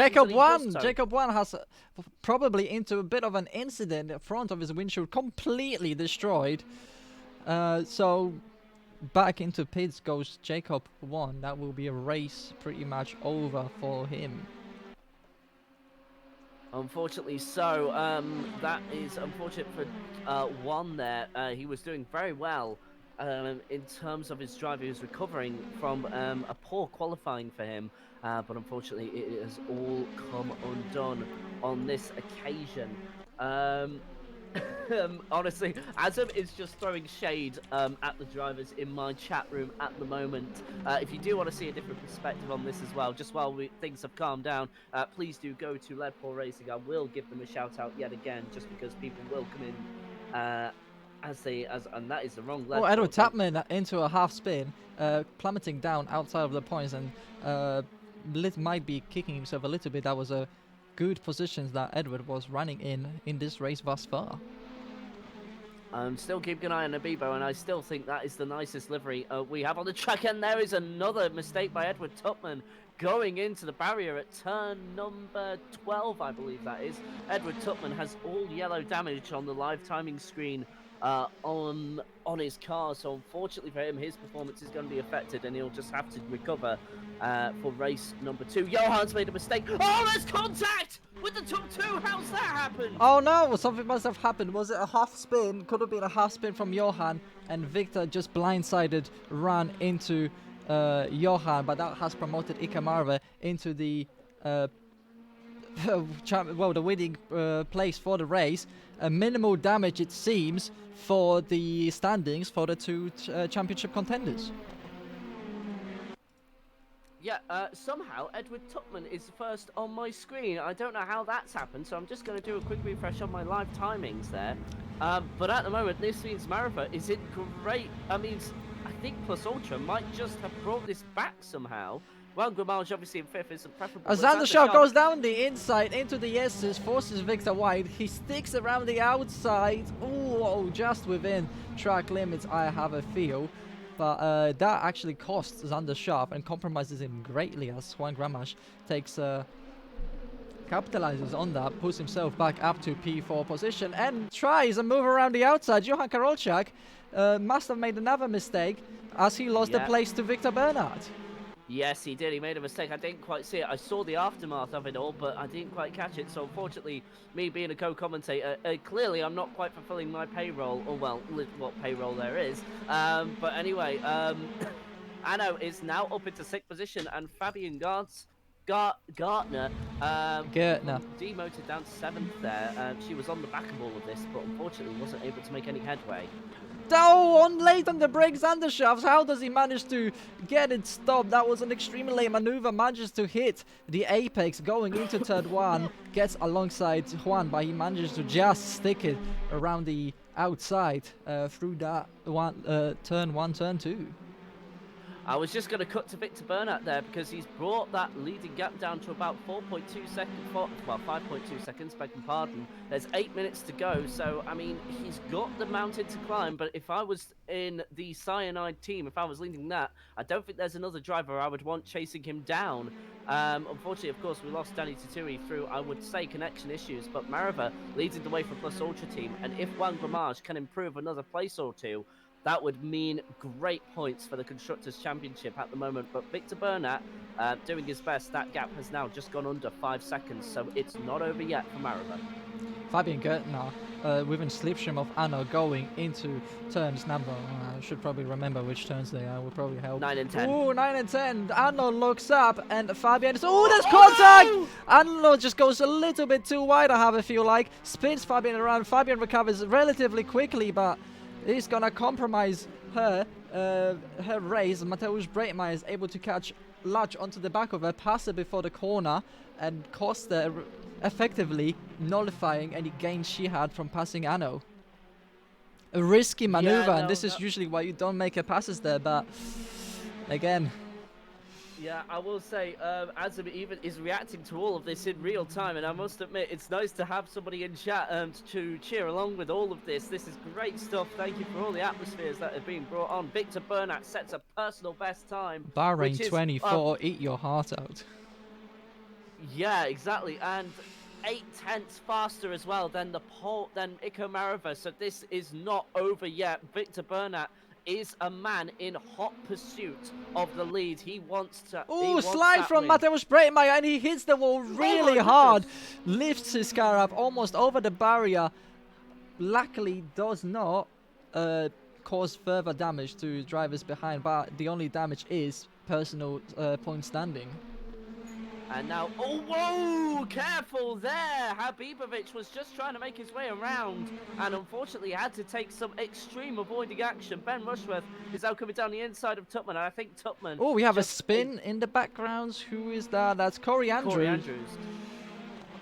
Jacob 1 has probably into a bit of an incident in front of his windshield, completely destroyed. So back into pits goes Jacob 1. That will be a race pretty much over for him. Unfortunately so. That is unfortunate for 1 there. He was doing very well in terms of his drive. He was recovering from a poor qualifying for him, but unfortunately it has all come undone on this occasion. Um, honestly, Azam is just throwing shade at the drivers in my chat room at the moment. If you do want to see a different perspective on this as well, just while things have calmed down, please do go to Leadpool Racing. I will give them a shout out yet again, just because people will come in and that is the wrong Oh, Leadpool. Edward Tapman into a half spin, plummeting down outside of the points, and might be kicking himself a little bit. That was a good positions that Edward was running in this race thus far. I'm still keeping an eye on Abibo, and I still think that is the nicest livery we have on the track. And there is another mistake by Edward Tupman going into the barrier at turn number 12, I believe that is. Edward Tupman has all yellow damage on the live timing screen on his car, so unfortunately for him, his performance is going to be affected, and he'll just have to recover for race number 2. Johan's made a mistake. Oh, there's contact with the top 2. How's that happened? Oh no, something must have happened. Was it a half spin? Could have been a half spin from Johan, and Victor just blindsided ran into Johan, but that has promoted Ikamarva into the the winning place for the race. Minimal damage, it seems, for the standings for the two championship contenders. Yeah, somehow Edward Tupman is first on my screen. I don't know how that's happened, so I'm just going to do a quick refresh on my live timings there. But at the moment, this means Marava is in great... I think Plus Ultra might just have brought this back somehow. Well, Grimage obviously in 5th isn't preferable. As Andershaw goes down the inside into the S's, forces Victor wide. He sticks around the outside. Ooh, just within track limits, I have a feel. But that actually costs Xander Sharp and compromises him greatly as Juan Gramash takes capitalizes on that, puts himself back up to P4 position and tries a move around the outside. Johan Karolczak must have made another mistake as he lost the place to Victor Bernard. Yes, he did. He made a mistake. I didn't quite see it. I saw the aftermath of it all, but I didn't quite catch it. So unfortunately, me being a co-commentator, clearly I'm not quite fulfilling my payroll, or well, what payroll there is. But anyway, Anno is now up into 6th position, and Fabian Gartner demoted down to 7th there. She was on the back of all of this, but unfortunately wasn't able to make any headway. Oh, late on the brakes, Andershafts. How does he manage to get it stopped? That was an extremely late maneuver. Manages to hit the apex going into turn 1. Gets alongside Juan, but he manages to just stick it around the outside through that turn 1, turn 2. I was just going to cut to Victor Bernat there because he's brought that leading gap down to about 4.2 seconds, well, 5.2 seconds, beg your pardon. There's 8 minutes to go, so, I mean, he's got the mountain to climb, but if I was in the Cyanide team, if I was leading that, I don't think there's another driver I would want chasing him down. Unfortunately, of course, we lost Danny Tatui through, I would say, connection issues, but Marava leading the way for Plus Ultra team, and if Juan Gramage can improve another place or two, that would mean great points for the Constructors' Championship at the moment. But Victor Bernat doing his best. That gap has now just gone under 5 seconds, so it's not over yet for Marava. Fabian Gertner within slipstream of Anno going into turns number... I should probably remember which turns they are. Will probably help. 9 and 10. Ooh, 9 and 10. Anno looks up and Fabian is... Oh, there's contact! No! Anno just goes a little bit too wide, I have a feel like. Spins Fabian around. Fabian recovers relatively quickly, but... he's gonna compromise her race. Mateusz Breitmeier is able to catch Lodge onto the back of her, pass her before the corner, and Costa effectively nullifying any gains she had from passing Anno. A risky maneuver, and this is usually why you don't make her passes there, but again. Yeah, I will say, Azam even is reacting to all of this in real time, and I must admit, it's nice to have somebody in chat to cheer along with all of this. This is great stuff. Thank you for all the atmospheres that have been brought on. Victor Bernat sets a personal best time. Bahrain 24, eat your heart out. Yeah, exactly, and 0.8 faster as well than Iko Marava, so this is not over yet. Victor Bernat is a man in hot pursuit of the lead. He wants to... Ooh, slide from Mateusz Breitmeier, and he hits the wall really hard. Lifts his car up almost over the barrier. Luckily does not cause further damage to drivers behind, but the only damage is personal point standing. And now, oh, whoa, careful there. Habibovic was just trying to make his way around and unfortunately had to take some extreme avoiding action. Ben Rushworth is now coming down the inside of Tutman, and I think Tutman Oh, we have a just spin in the background. Who is that? That's Corey Andrews. Corey Andrews,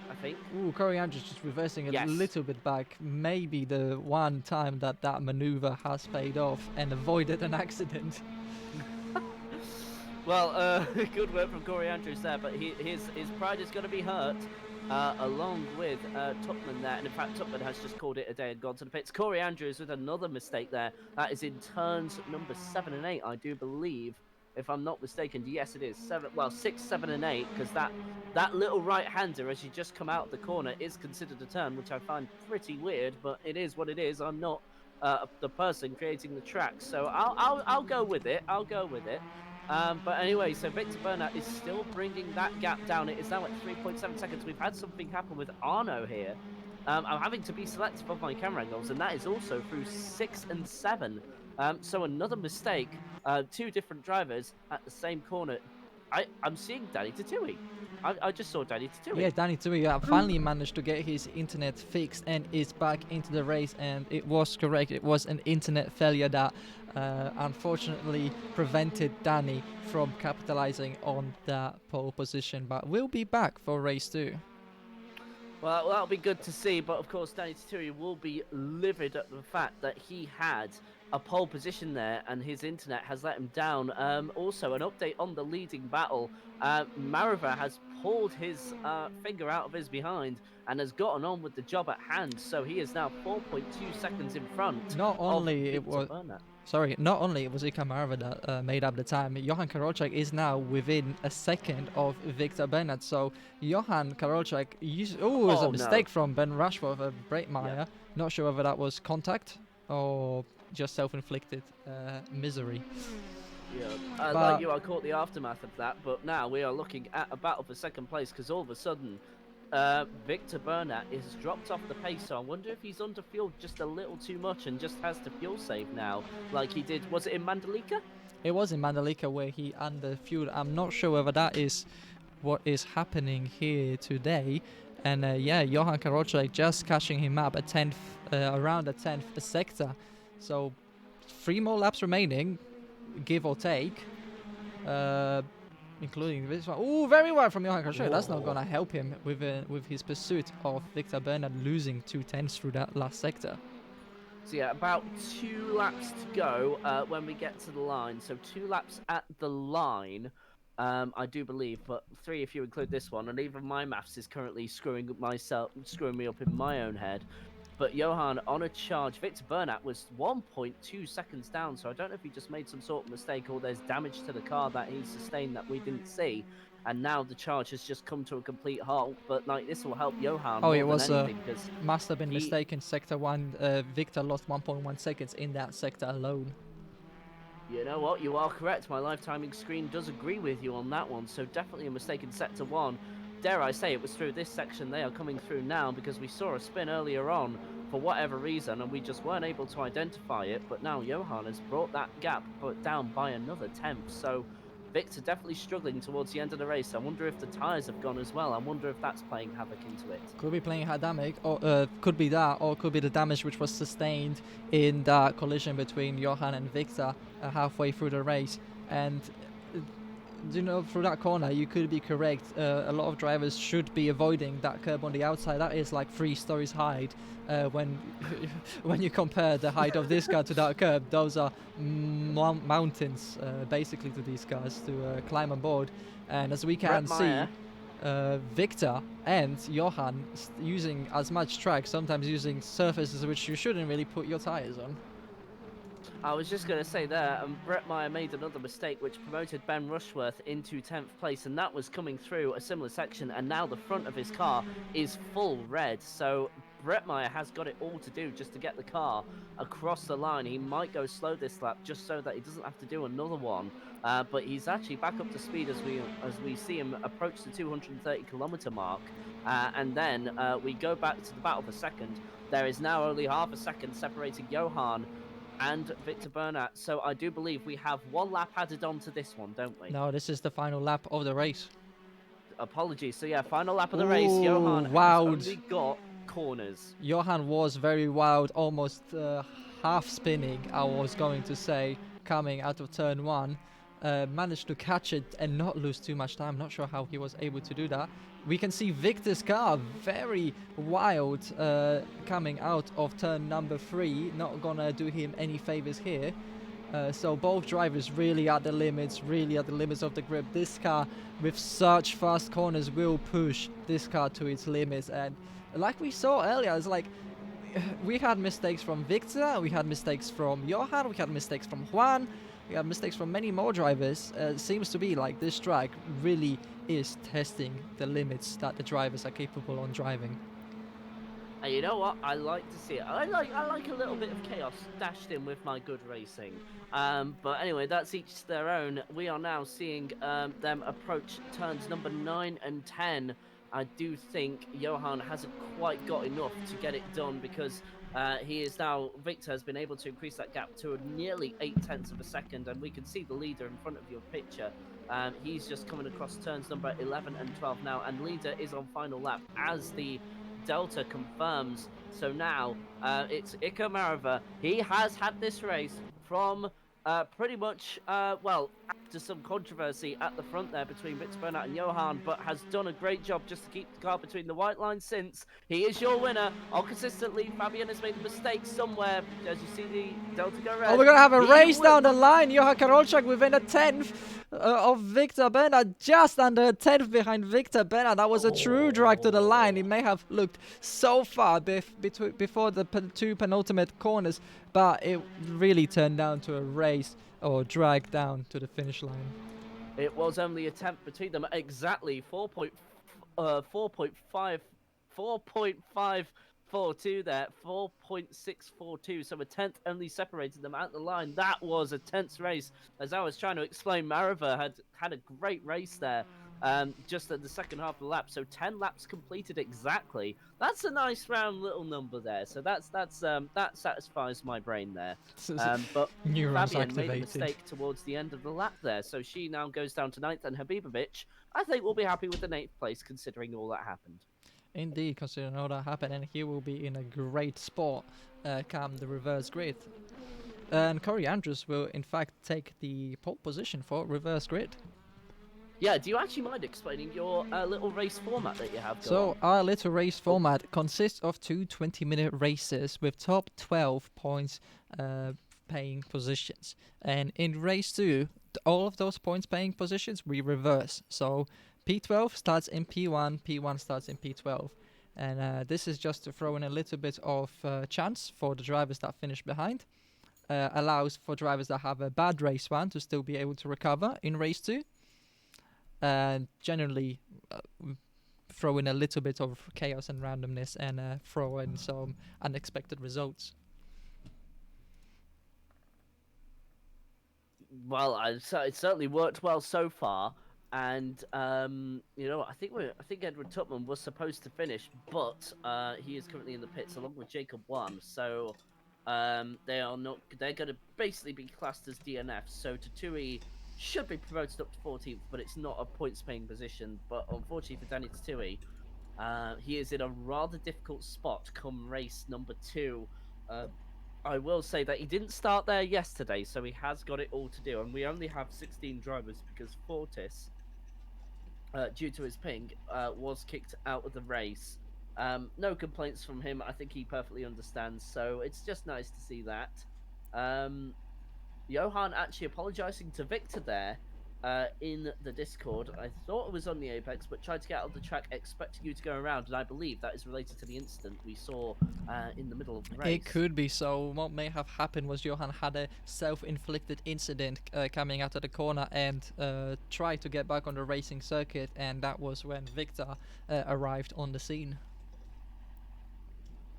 I think. Ooh, Corey Andrews just reversing a Yes. little bit back. Maybe the one time that that maneuver has paid off and avoided an accident. Well, good work from Corey Andrews there, but his pride is going to be hurt, along with Tutman there. And in fact, Tutman has just called it a day and gone to the pits. Corey Andrews with another mistake there. That is in turns number 7 and 8, I do believe, if I'm not mistaken. Yes, it is 6, 7, and 8, because that little right-hander as you just come out of the corner is considered a turn, which I find pretty weird, but it is what it is. I'm not the person creating the track, so I'll go with it. I'll go with it. But anyway, so Victor Bernat is still bringing that gap down. It is now at 3.7 seconds. We've had something happen with Arno here. I'm having to be selective of my camera angles, and that is also through 6 and 7. So another mistake. 2 different drivers at the same corner. I'm seeing Danny Tatui. I just saw Danny Tatui. Yeah, Danny Tui finally managed to get his internet fixed and is back into the race, and it was correct. It was an internet failure that unfortunately prevented Danny from capitalizing on that pole position, but we'll be back for race 2. Well, that'll be good to see, but of course Danny Taturi will be livid at the fact that he had a pole position there and his internet has let him down. Also, an update on the leading battle. Mariva has pulled his finger out of his behind and has gotten on with the job at hand, so he is now 4.2 seconds in front. Not only it was Ika Mariva that made up the time, Johan Karolczak is now within a second of Victor Bernat. So Johan Karolczak it was a mistake from Ben Rushworth of Breitmeyer. Yeah. Not sure whether that was contact or just self-inflicted misery. Yeah, like you, I caught the aftermath of that, but now we are looking at a battle for second place because all of a sudden Victor Bernat is dropped off the pace, so I wonder if he's underfueled just a little too much and just has to fuel save now, like he did. Was it in Mandalika? It was in Mandalika where he underfueled. I'm not sure whether that is what is happening here today. And Johan Karolczak just catching him up around the 10th sector. So 3 more laps remaining, give or take, including this one. Oh, very well from Johan Karolczak. That's not going to help him with his pursuit of Victor Bernat losing 2/10 through that last sector. So yeah, about 2 laps to go when we get to the line. So 2 laps at the line, I do believe, but 3 if you include this one. And even my maths is currently screwing me up in my own head. But Johan on a charge. Victor Bernat was 1.2 seconds down, so I don't know if he just made some sort of mistake or there's damage to the car that he sustained that we didn't see. And now the charge has just come to a complete halt. But like this will help Johan. Oh, it was must have been mistaken. Sector 1, Victor lost 1.1 seconds in that sector alone. You know what? You are correct. My live timing screen does agree with you on that one. So definitely a mistake in sector 1. Dare I say it was through this section they are coming through now because we saw a spin earlier on for whatever reason and we just weren't able to identify it. But now Johan has brought that gap down by another 10th. So Victor definitely struggling towards the end of the race. I wonder if the tyres have gone as well. I wonder if that's playing havoc into it. Could be playing damage, or could be that, or could be the damage which was sustained in that collision between Johan and Victor halfway through the race. And through that corner, you could be correct. A lot of drivers should be avoiding that curb on the outside. That is like 3 stories high. When you compare the height of this car to that curb, those are mountains basically to these cars to climb on board. And as we can see, Victor and Johan using as much track, sometimes using surfaces which you shouldn't really put your tires on. I was just going to say there, Brett Meyer made another mistake which promoted Ben Rushworth into 10th place, and that was coming through a similar section, and now the front of his car is full red, so Brett Meyer has got it all to do just to get the car across the line. He might go slow this lap just so that he doesn't have to do another one, but he's actually back up to speed as we see him approach the 230 kilometer mark, and then we go back to the battle for second. There is now only half a second separating Johan and Victor Bernat. So I do believe we have one lap added on to this one, don't we? No, this is the final lap of the race. Apologies. So yeah, final lap of the race. Ooh, Johan has wow. only got corners. Johan was very wild, almost half spinning, I was going to say, coming out of turn one. Managed to catch it and not lose too much time. Not sure how he was able to do that. We can see Victor's car very wild coming out of turn number 3. Not gonna do him any favors here. So both drivers really at the limits, of the grip. This car with such fast corners will push this car to its limits, and like we saw earlier, it's like we had mistakes from Victor, we had mistakes from Johan, we had mistakes from Juan, we had mistakes from many more drivers. It seems to be like this track really is testing the limits that the drivers are capable on driving. And you know what? I like to see it. I like a little bit of chaos dashed in with my good racing. But anyway, that's each their own. We are now seeing them approach turns number 9 and 10. I do think Johan hasn't quite got enough to get it done because Victor has been able to increase that gap to nearly 8/10 of a second, and we can see the leader in front of your picture. He's just coming across turns number 11 and 12 now, and leader is on final lap as the Delta confirms. So now it's Iko Marava. He has had this race from pretty much, well, after some controversy at the front there between Victor Bernat and Johan, but has done a great job just to keep the car between the white lines since. He is your winner. On consistently, Fabian has made a mistake somewhere. As you see the Delta go red. Oh, we're gonna have a race down the line. Johan Karolczak within a 10th of Victor Bernat, just under a 10th behind Victor Bernat. That was a true drag to the line. It may have looked so far before the two penultimate corners, but it really turned down to a race or drag down to the finish line. It was only a tenth between them, exactly 4.542 there, 4.642. So a tenth only separated them at the line. That was a tense race. As I was trying to explain, Marava had a great race there. Just at the second half of the lap, so 10 laps completed exactly. That's a nice round little number there. So that satisfies my brain there. But Neurons Fabian made a activated. mistake towards the end of the lap there, so she now goes down to 9th, and Habibovic, I think, will be happy with the 8th place considering all that happened. Indeed, considering all that happened, and he will be in a great spot come the reverse grid. And Corey Andrews will in fact take the pole position for reverse grid. Yeah, do you actually mind explaining your little race format that you have? So our little race format consists of two 20-minute races with top 12 points paying positions. And in race 2, all of those points paying positions we reverse. So P12 starts in P1, P1 starts in P12. And this is just to throw in a little bit of chance for the drivers that finish behind. Allows for drivers that have a bad race 1 to still be able to recover in race 2. And generally throw in a little bit of chaos and randomness and throw in some unexpected results. Well, it certainly worked well so far, and I think Edward Tutman was supposed to finish, but he is currently in the pits along with Jacob Wan, so they're going to basically be classed as DNFs. So Tatui should be promoted up to 14th, but it's not a points-paying position. But unfortunately for Danny Tatui, he is in a rather difficult spot come race number 2. I will say that he didn't start there yesterday, so he has got it all to do. And we only have 16 drivers because Fortis, due to his ping, was kicked out of the race. No complaints from him. I think he perfectly understands. So it's just nice to see that. Johan actually apologizing to Victor there in the Discord. I thought it was on the Apex, but tried to get out of the track expecting you to go around, and I believe that is related to the incident we saw in the middle of the race. It could be. So what may have happened was Johan had a self-inflicted incident coming out of the corner and tried to get back on the racing circuit, and that was when Victor arrived on the scene.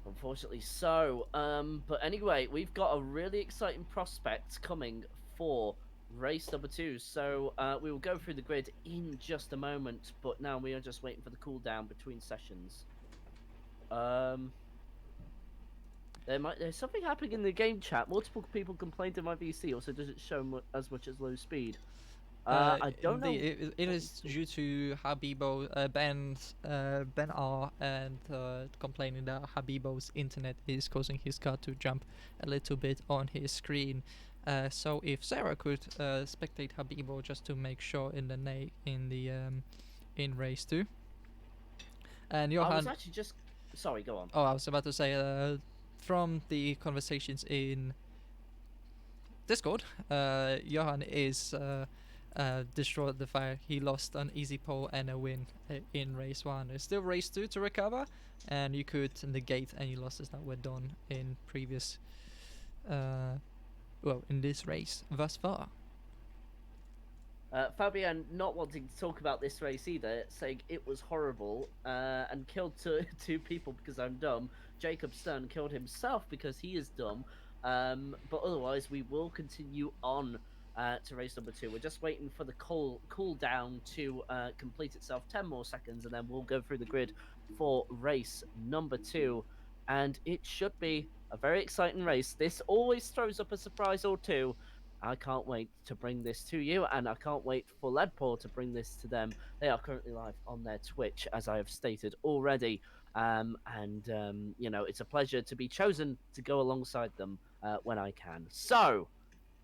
Unfortunately so. But anyway, we've got a really exciting prospect coming for race number 2. So we will go through the grid in just a moment, but now we are just waiting for the cooldown between sessions. There's something happening in the game chat. Multiple people complained to my VC, also doesn't show as much as low speed. I don't Indeed, know it what we is saw. due to Habibo, Ben R, and complaining that Habibo's internet is causing his car to jump a little bit on his screen. So if Sarah could spectate Habibo just to make sure in the in race 2, and I was Johan. actually just. Sorry, go on. Oh, I was about to say from the conversations in Discord, Johan is destroyed the fire. He lost an easy pole and a win in race 1. There's still race 2 to recover, and you could negate any losses that were done in previous, in this race thus far. Fabian not wanting to talk about this race either, saying it was horrible and killed two people because I'm dumb. Jacob Stern killed himself because he is dumb. But otherwise, we will continue on to race number 2. We're just waiting for the cool down to complete itself. 10 more seconds, and then we'll go through the grid for race number 2. And it should be a very exciting race. This always throws up a surprise or two. I can't wait to bring this to you, and I can't wait for Leadpaw to bring this to them. They are currently live on their Twitch, as I have stated already. It's a pleasure to be chosen to go alongside them when I can. So,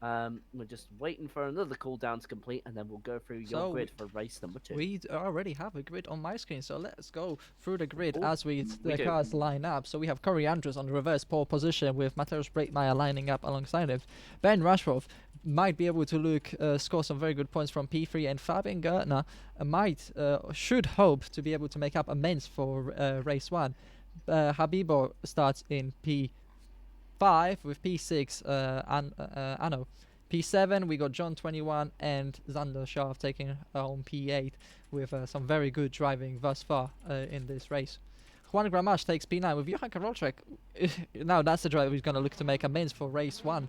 we're just waiting for another cooldown to complete, and then we'll go through your grid for race number 2. We already have a grid on my screen, so let's go through the grid Ooh, as the cars line up. So we have Corey Andrews on the reverse pole position with Mateusz Breitmeier lining up alongside him. Ben Rushforth might be able to score some very good points from P3, and Fabian Gertner should hope to be able to make up amends for race 1. Habibo starts in P5 with P6 Anno. P7 we got John 21 and Xander Scharf taking home P8 with some very good driving thus far in this race. Juan Gramash takes P9 with Johan Karolczak. Now that's the driver who's going to look to make amends for race 1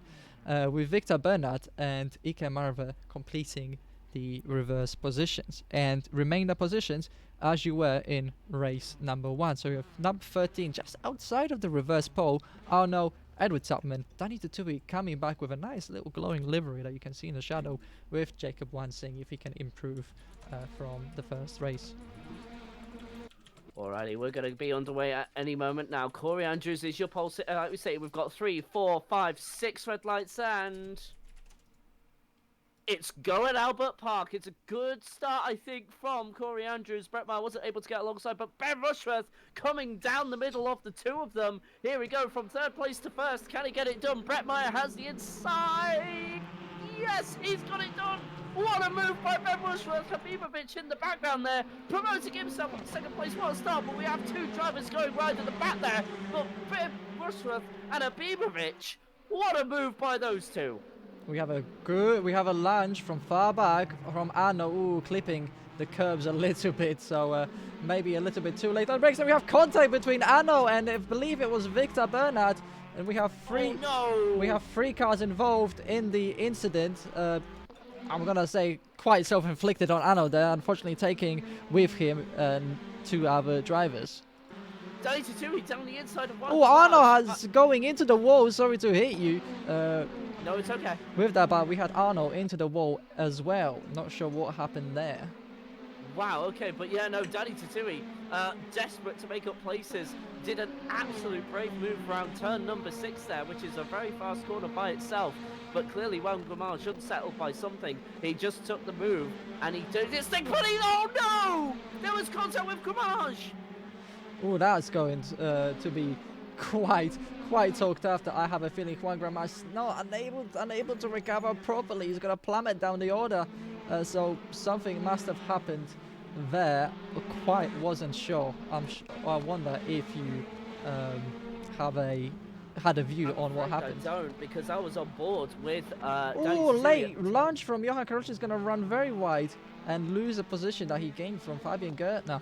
with Victor Bernard and Ike Marve completing the reverse positions and remain the positions as you were in race number 1. So you have number 13 just outside of the reverse pole. Arno, Edward Tupman, Danny Tutui coming back with a nice little glowing livery that you can see in the shadow, with Jacob Wan seeing if he can improve from the first race. Alrighty, we're going to be underway at any moment now. Corey Andrews is your pole. Like we say, we've got 3, 4, 5, 6 red lights, and it's going Albert Park. It's a good start, I think, from Corey Andrews. Brett Meyer wasn't able to get alongside, but Ben Rushworth coming down the middle of the two of them. Here we go from 3rd place to 1st. Can he get it done? Brett Meyer has the inside. Yes, he's got it done. What a move by Ben Rushworth. Habibovic in the background there, promoting himself up to 2nd place. What a start, but we have 2 drivers going right at the back there. But Ben Rushworth and Habibovic, what a move by those 2. We have a lunge from far back from Arno. Ooh, clipping the curbs a little bit, so maybe a little bit too late on brakes. And we have contact between Arno and I believe it was Victor Bernard, and we have 3. Oh, no. We have 3 cars involved in the incident. I'm gonna say quite self-inflicted on Arno there, unfortunately taking with him 2 other drivers. Danny Tutui down the inside of one. Oh, Arno has going into the wall. Sorry to hit you. No, it's okay. With that, but we had Arno into the wall as well. Not sure what happened there. Wow, okay, but yeah, no, Danny Tutui, desperate to make up places, did an absolute brave move around turn number 6 there, which is a very fast corner by itself. But clearly, Juan Gramage unsettled by something. He just took the move, and he did this thing, but oh no! There was contact with Gramage! Oh, that's going to be quite talked after. I have a feeling Juan Gramage is not unable to recover properly. He's going to plummet down the order. So something must have happened there. Quite wasn't sure. I wonder if you had a view on what happened. I don't, because I was on board with Oh, late launch from Johan Karolczak is going to run very wide and lose a position that he gained from Fabian Gertner.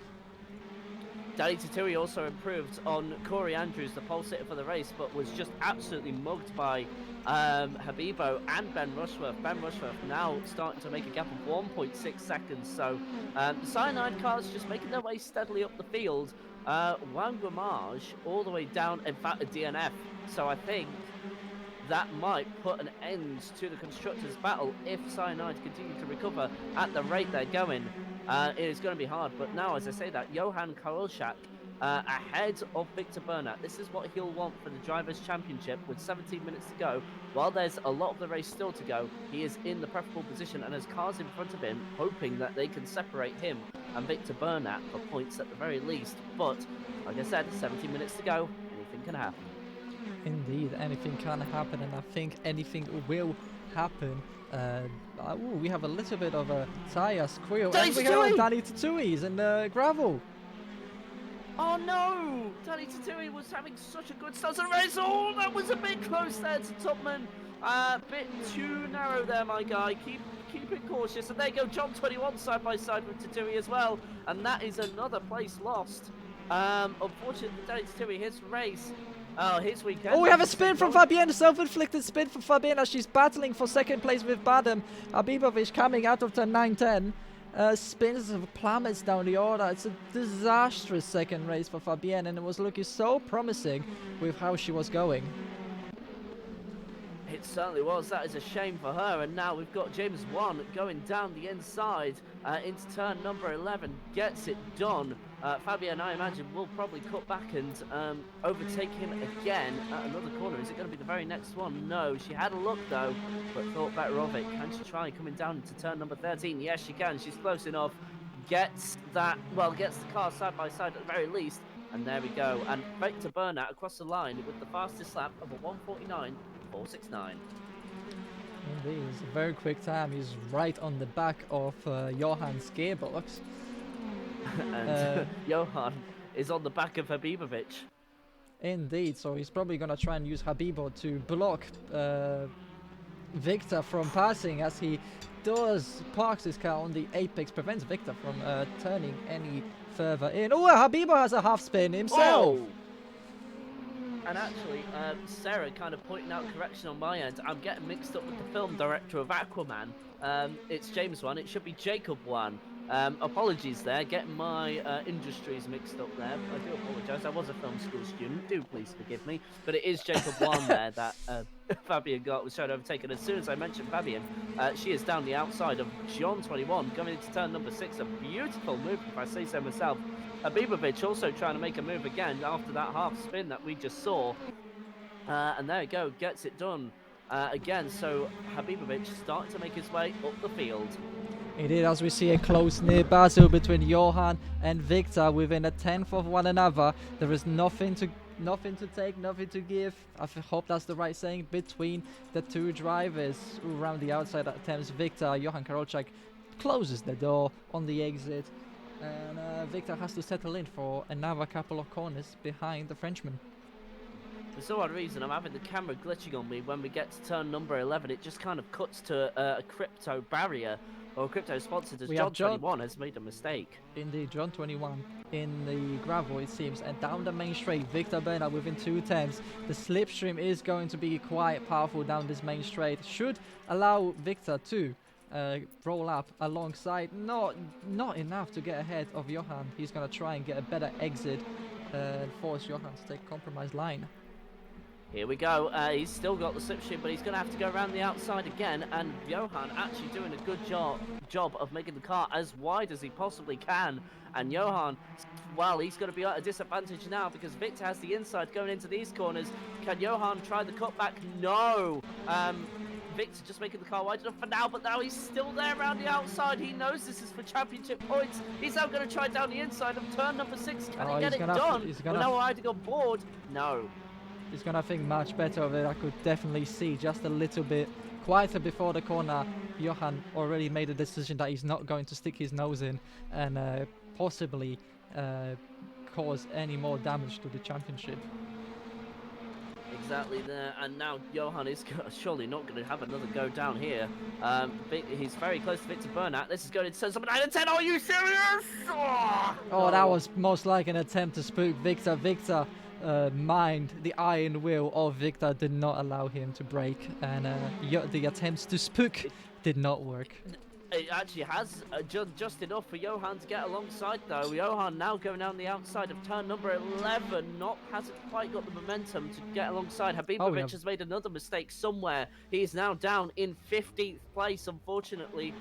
Danny Tatui also improved on Corey Andrews, the pole sitter for the race, but was just absolutely mugged by Habibo and Ben Rushworth. Ben Rushworth now starting to make a gap of 1.6 seconds. So the Cyanide cars just making their way steadily up the field. Wangramage all the way down, in fact, a DNF. So I think that might put an end to the constructors' battle if Cyanide continue to recover at the rate they're going. It is going to be hard, but now, as I say that, Johan Karolczak ahead of Victor Bernat. This is what he'll want for the Drivers' Championship with 17 minutes to go. While there's a lot of the race still to go, he is in the preferable position and has cars in front of him, hoping that they can separate him and Victor Bernat for points at the very least. But, like I said, 17 minutes to go, anything can happen. Indeed, anything can happen, and I think anything will happen. We have a little bit of a tyre squeal, and we have Danny Tatui's in the gravel. Oh no! Danny Tatui was having such a good start to the race. Oh, that was a bit close there to Tubman. Bit too narrow there, my guy. Keep it cautious. And there you go, John 21 side by side with Tatui as well. And that is another place lost. Unfortunately, Danny Tatui, his race. Oh, his weekend. Oh, we have a spin from Fabienne, self-inflicted spin from Fabienne as she's battling for second place with Badem. Abibovic coming out of turn 9-10. Spins plummets down the order. It's a disastrous second race for Fabienne, and it was looking so promising with how she was going. It certainly was. That is a shame for her. And now we've got James 1 going down the inside into turn number 11. Gets it done. Fabienne, I imagine, will probably cut back and overtake him again at another corner. Is it going to be the very next one? No. She had a look, though, but thought better of it. Can she try coming down into turn number 13? Yes, she can. She's close enough. Gets the car side by side at the very least. And there we go. And Victor Bernat across the line with the fastest lap of a 1:49.469. Indeed, it's a very quick time. He's right on the back of Johan's gearbox. And Johan is on the back of Habibovic. Indeed, so he's probably going to try and use Habibo to block Victor from passing, as he parks his car on the apex, prevents Victor from turning any further in. Oh, Habibo has a half spin himself. Oh! And actually, Sarah kind of pointing out correction on my end. I'm getting mixed up with the film director of Aquaman. It's James 1. It should be Jacob 1. Apologies there, getting my industries mixed up there. I do apologise. I was a film school student. Do please forgive me. But it is Jacob 1 there that Fabienne was trying to overtake. And as soon as I mentioned Fabienne, she is down the outside of John 21, coming into turn number 6. A beautiful move, if I say so myself. Habibovic also trying to make a move again after that half spin that we just saw. And there you go, gets it done again. So Habibovic starting to make his way up the field. It is, as we see a close near battle between Johan and Victor within a tenth of one another. There is nothing to take, nothing to give. I hope that's the right saying, between the two drivers around the outside attempts. Victor, Johan Karolczak closes the door on the exit, and Victor has to settle in for another couple of corners behind the Frenchman. For some odd reason, I'm having the camera glitching on me when we get to turn number 11. It just kind of cuts to a crypto barrier, or crypto sponsored, as John 21 has made a mistake. Indeed, John 21 in the gravel, it seems, and down the main straight, Victor Bernat within 2 tenths. The slipstream is going to be quite powerful down this main straight. Should allow Victor to roll up alongside. Not enough to get ahead of Johan. He's going to try and get a better exit and force Johan to take a compromised line. Here we go. He's still got the slipstream, but he's going to have to go around the outside again. And Johan actually doing a good job of making the car as wide as he possibly can. And Johan, well, he's going to be at a disadvantage now because Victor has the inside going into these corners. Can Johan try the cutback? No. Victor just making the car wide enough for now, but now he's still there around the outside. He knows this is for championship points. He's now going to try down the inside of turn number 6. Can he get it done? Well, now riding on board. No. He's going to think much better of it. I could definitely see just a little bit quieter before the corner. Johan already made a decision that he's not going to stick his nose in and possibly cause any more damage to the championship. Exactly there, and now Johan is surely not going to have another go down here. He's very close to Victor Bernat. This is going into turn number 9 and 10. Are you serious? Oh! Oh, that was most like an attempt to spook Victor. Mind the iron will of Victor did not allow him to break, and the attempts to spook did not work. It actually has just enough for Johan to get alongside, though. Johan now going down the outside of turn number 11. Hasn't quite got the momentum to get alongside. Habibovic has made another mistake somewhere. He is now down in 15th place, unfortunately.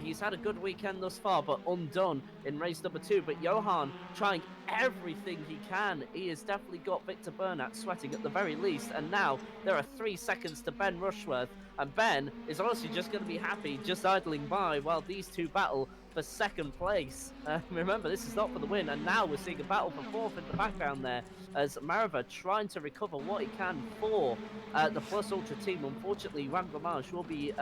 He's had a good weekend thus far, but undone in race number 2. But Johan trying everything he can. He has definitely got Victor Bernat sweating at the very least. And now there are 3 seconds to Ben Rushworth. And Ben is honestly just going to be happy just idling by while these two battle for second place. Remember, this is not for the win. And now we're seeing a battle for 4th in the background there as Marava trying to recover what he can for the Plus Ultra team. Unfortunately, Ranglamage will be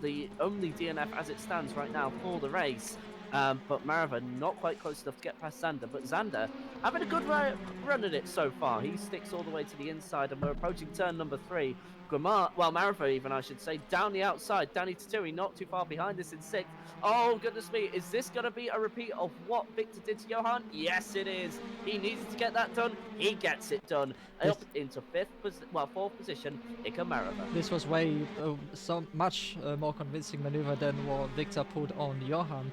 the only DNF as it stands right now for the race. But Marava not quite close enough to get past Xander. But Xander having a good run at it so far. He sticks all the way to the inside and we're approaching turn number 3. Marava even, I should say, down the outside. Danny Taturi not too far behind this in 6th. Oh, goodness me. Is this going to be a repeat of what Victor did to Johan? Yes, it is. He needed to get that done. He gets it done. Up into 4th position, Ika Marava. This was way so much more convincing maneuver than what Victor put on Johan.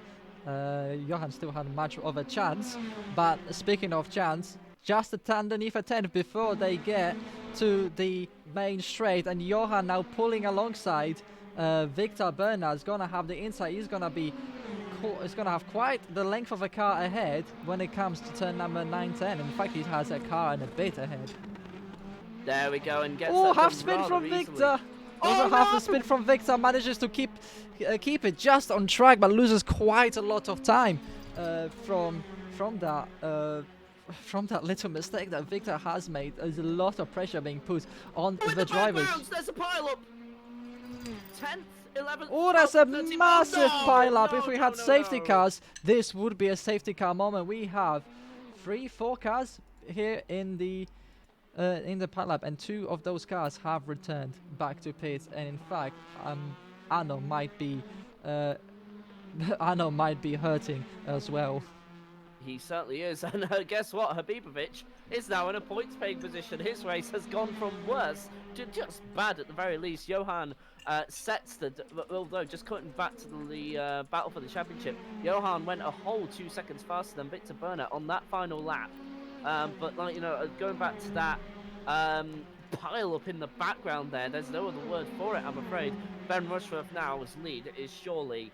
Johan still had much of a chance, but speaking of chance, just underneath a 10th before they get to the main straight, and Johan now pulling alongside Victor Bernard is gonna have the inside. He's gonna have quite the length of a car ahead when it comes to turn number 9-10. In fact, he has a car and a bit ahead. There we go, and gets half spin from Victor. Half the spin from Victor, manages to keep it just on track, but loses quite a lot of time from that little mistake that Victor has made. There's a lot of pressure being put on the drivers. There's a pile up. 10th, 11th. Oh, that's a massive pile up. If we had safety cars, this would be a safety car moment. We have 3-4 cars here in the pile up, and 2 of those cars have returned back to pits. And in fact, Arno might be hurting as well. He certainly is, and guess what? Habibovic is now in a points-paying position. His race has gone from worse to just bad at the very least. Johan sets although just cutting back to the battle for the championship. Johan went a whole 2 seconds faster than Victor Bernat on that final lap. But going back to that pile up in the background there's no other word for it, I'm afraid. Ben Rushworth now's lead is surely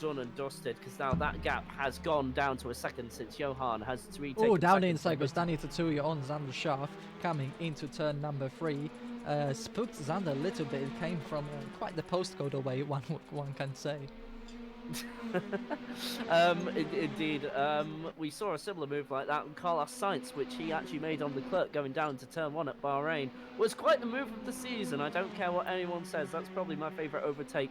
done and dusted, because now that gap has gone down to a second since Johan has retaken. Oh, down the inside goes Danny Tatui on Xander Schaaf, coming into turn number 3. Spooked Xander a little bit. It came from quite the postcode away, one can say. Indeed. We saw a similar move like that on Carlos Sainz, which he actually made on Leclerc going down to turn 1 at Bahrain. Was quite the move of the season. I don't care what anyone says. That's probably my favourite overtake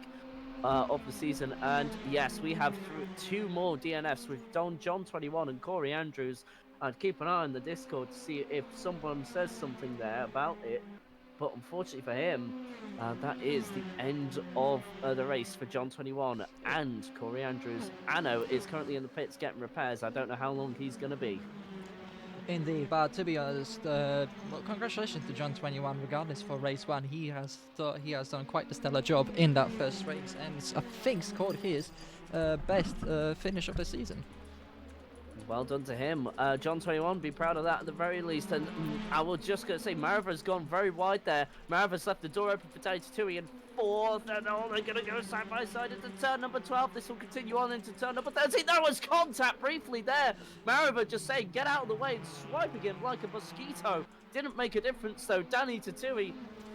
of the season. And yes, we have 2 more DNFs with John 21 and Corey Andrews. I'd keep an eye on the Discord to see if someone says something there about it. But unfortunately for him, that is the end of the race for John 21 and Corey Andrews. Anno is currently in the pits getting repairs. I don't know how long he's going to be. Indeed, but to be honest, congratulations to John 21. Regardless for race 1, he has done quite a stellar job in that first race, and I think scored his best finish of the season. Well done to him. John 21, be proud of that at the very least. And I was just going to say, Marava's gone very wide there. Marava's left the door open for Danny Tatui in 4th, and they're going to go side by side into turn number 12. This will continue on into turn number 13. There was contact briefly there. Marava just saying, get out of the way, and swiping him like a mosquito. Didn't make a difference though. Danny Tatui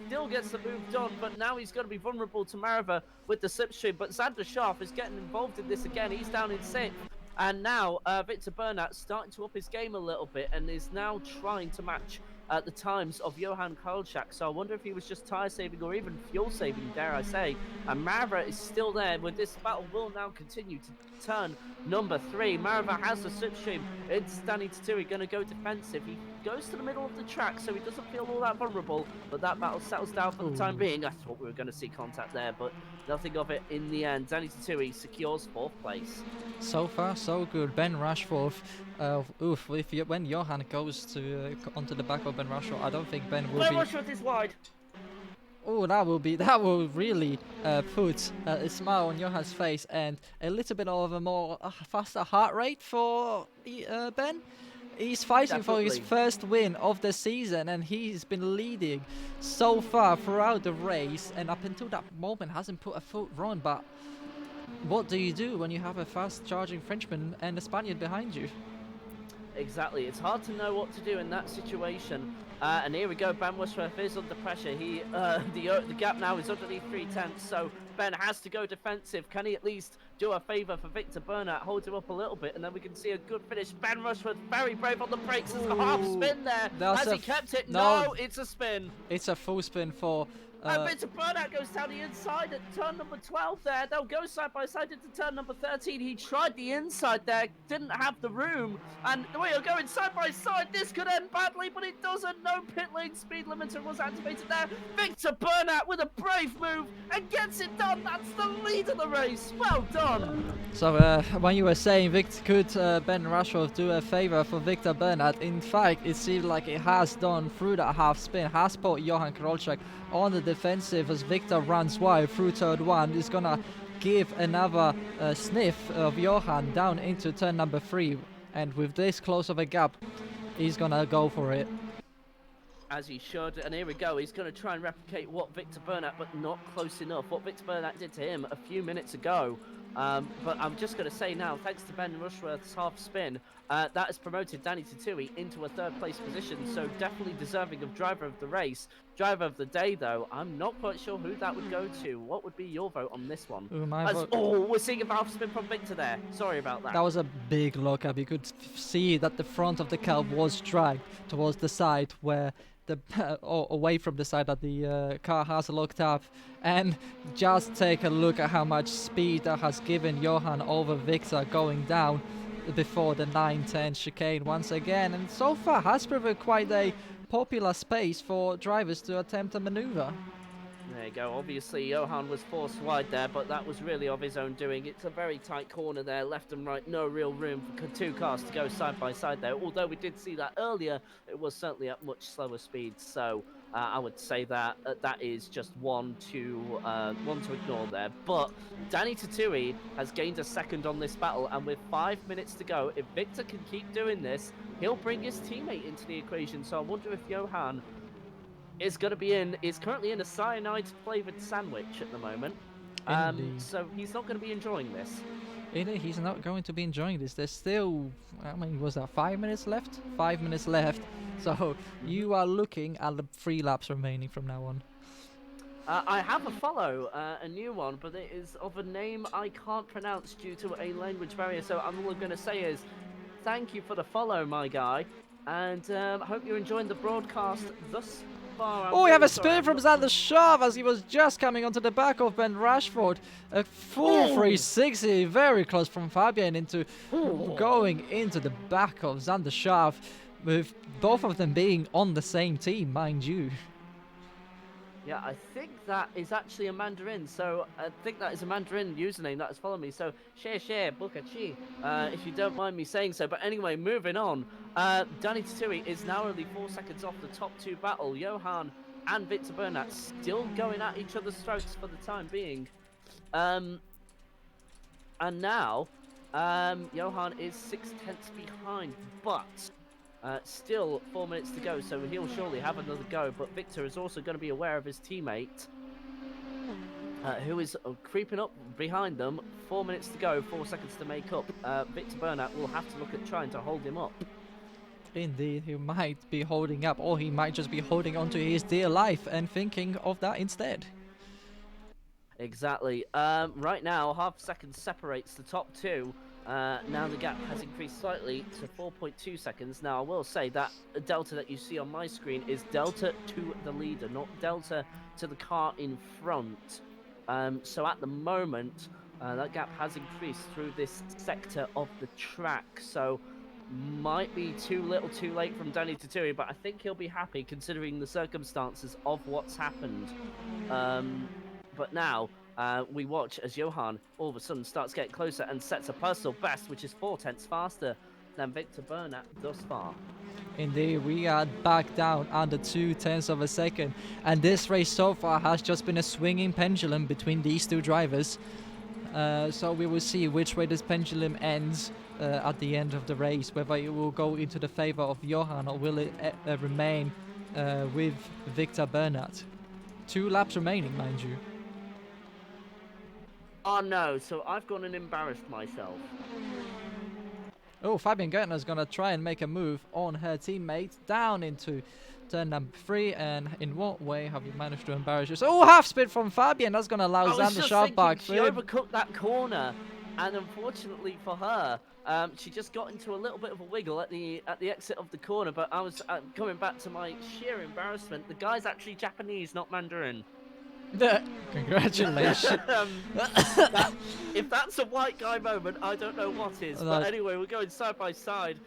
still gets the move done, but now he's going to be vulnerable to Marava with the slipstream. But Xander Schaaf is getting involved in this again. He's down in 6th. And now Victor Bernat starting to up his game a little bit and is now trying to match the times of Johan Karlczak. So I wonder if he was just tyre saving or even fuel saving, dare I say. And Marava is still there, with this battle will now continue to turn number 3. Marava has the slipstream. It's Danny Taturi going to go defensive. He goes to the middle of the track, so he doesn't feel all that vulnerable. But that battle settles down for the time Ooh. being. I thought we were going to see contact there, but nothing of it in the end. Danny Tatui secures 4th place. So far, so good. Ben Rashford. When Johan goes to onto the back of Ben Rashford, I don't think Ben will Ben be. Rushworth is wide. Oh, that will really put a smile on Johan's face and a little bit of a more faster heart rate for Ben. He's fighting for his Definitely. first win of the season, and he's been leading so far throughout the race, and up until that moment hasn't put a foot wrong. But what do you do when you have a fast-charging Frenchman and a Spaniard behind you? Exactly. It's hard to know what to do in that situation. And here we go. Ben Rushworth is under pressure. The gap now is underneath 3/10, so Ben has to go defensive. Can he at least do a favour for Victor Bernat? Hold him up a little bit, and then we can see a good finish. Ben Rushworth very brave on the brakes. There's a half spin there. Has he kept it? No, it's a spin. It's a full spin for. And Victor Bernat goes down the inside at turn number 12 there. They'll go side by side into turn number 13. He tried the inside there, didn't have the room. And we are going side by side. This could end badly, but it doesn't. No pit lane speed limiter was activated there. Victor Bernat with a brave move and gets it done. That's the lead of the race. Well done. So when you were saying could Ben Rashford do a favour for Victor Bernat, in fact it seemed like it has done through that half spin, has put Johan Krolczak on the defensive as Victor runs wide through turn 1. Is gonna give another sniff of Johan down into turn number 3, and with this close of a gap he's gonna go for it. As he should, and here we go. He's going to try and replicate what Victor Bernat, but not close enough. What Victor Bernat did to him a few minutes ago. But I'm just going to say now, thanks to Ben Rushworth's half spin, that has promoted Danny Tatui into a 3rd place position. So definitely deserving of driver of the race. Driver of the day, though, I'm not quite sure who that would go to. What would be your vote on this one? We're seeing a half spin from Victor there. Sorry about that. That was a big lockup. You could see that the front of the car was dragged towards the side where away from the side that the car has locked up, and just take a look at how much speed that has given Johan over Victor going down before the 9-10 chicane once again, and so far has proven quite a popular space for drivers to attempt a maneuver. There you go. Obviously, Johan was forced wide there, but that was really of his own doing. It's a very tight corner there, left and right. No real room for 2 cars to go side by side there. Although we did see that earlier, it was certainly at much slower speeds. So I would say that that is just one to ignore there. But Danny Tatui has gained a 2nd on this battle, and with 5 minutes to go, if Victor can keep doing this, he'll bring his teammate into the equation. So I wonder if Johan is currently in a cyanide flavored sandwich at the moment. So he's not going to be enjoying this. He's not going to be enjoying this. There's still, was that 5 minutes left? 5 minutes left. So you are looking at the 3 laps remaining from now on. I have a follow, a new one, but it is of a name I can't pronounce due to a language barrier. So all I'm going to say is, thank you for the follow, my guy, and I hope you're enjoying the broadcast thus far. We have a spin from Xander Scharf as he was just coming onto the back of Ben Rashford. A full 360, very close from Fabian into going into the back of Xander Scharf, with both of them being on the same team, mind you. Yeah, I think that is actually a Mandarin. So I think that is a Mandarin username that has followed me. So share bukachi, if you don't mind me saying so. But anyway, moving on. Danny Tatui is now only 4 seconds off the top 2 battle. Johan and Victor Bernat still going at each other's throats for the time being. And now Johan is 6/10 behind, but still 4 minutes to go, so he'll surely have another go. But Victor is also going to be aware of his teammate, who is creeping up behind them. 4 minutes to go, 4 seconds to make up. Victor Bernat will have to look at trying to hold him up. Indeed, he might be holding up, or he might just be holding on to his dear life and thinking of that instead. Exactly. Right now, half a second separates the top 2. Now the gap has increased slightly to 4.2 seconds. Now I will say that delta that you see on my screen is delta to the leader, not delta to the car in front. So at the moment, that gap has increased through this sector of the track. So might be too little too late from Danny Tatui, but I think he'll be happy considering the circumstances of what's happened. But now we watch as Johan all of a sudden starts getting closer and sets a personal best, which is 4/10 faster than Victor Bernat thus far. Indeed, we are back down under 2/10 of a second, and this race so far has just been a swinging pendulum between these two drivers. So we will see which way this pendulum ends at the end of the race, whether it will go into the favor of Johan or will it remain with Victor Bernat. 2 laps remaining, mind you. Oh no, so I've gone and embarrassed myself. Oh, Fabian Gertner's going to try and make a move on her teammate down into turn number 3. And in what way have you managed to embarrass yourself? Oh, half spin from Fabian. That's going to allow Xander Sharp back. She overcooked that corner, and unfortunately for her, she just got into a little bit of a wiggle at the exit of the corner. But I was coming back to my sheer embarrassment. The guy's actually Japanese, not Mandarin. Congratulations. If that's a white guy moment, I don't know what is. But anyway, we're going side by side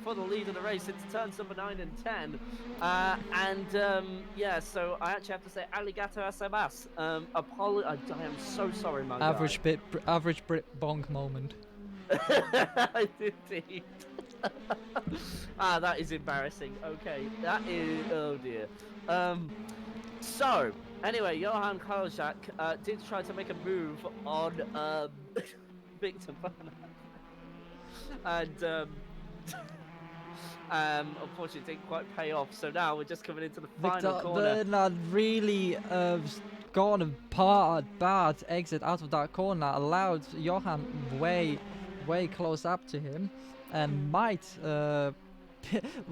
for the lead of the race into turns number 9 and 10. Yeah, so I actually have to say arigato asaimasu. I am so sorry, my guy. Average Brit bonk moment. Indeed. That is embarrassing. Okay, that is, oh dear. So, anyway, Johan Karolczak did try to make a move on Victor Bernat. And unfortunately it didn't quite pay off. So now we're just coming into the final corner. Victor Bernat really gone a bad exit out of that corner, allowed Johan way close up to him, and might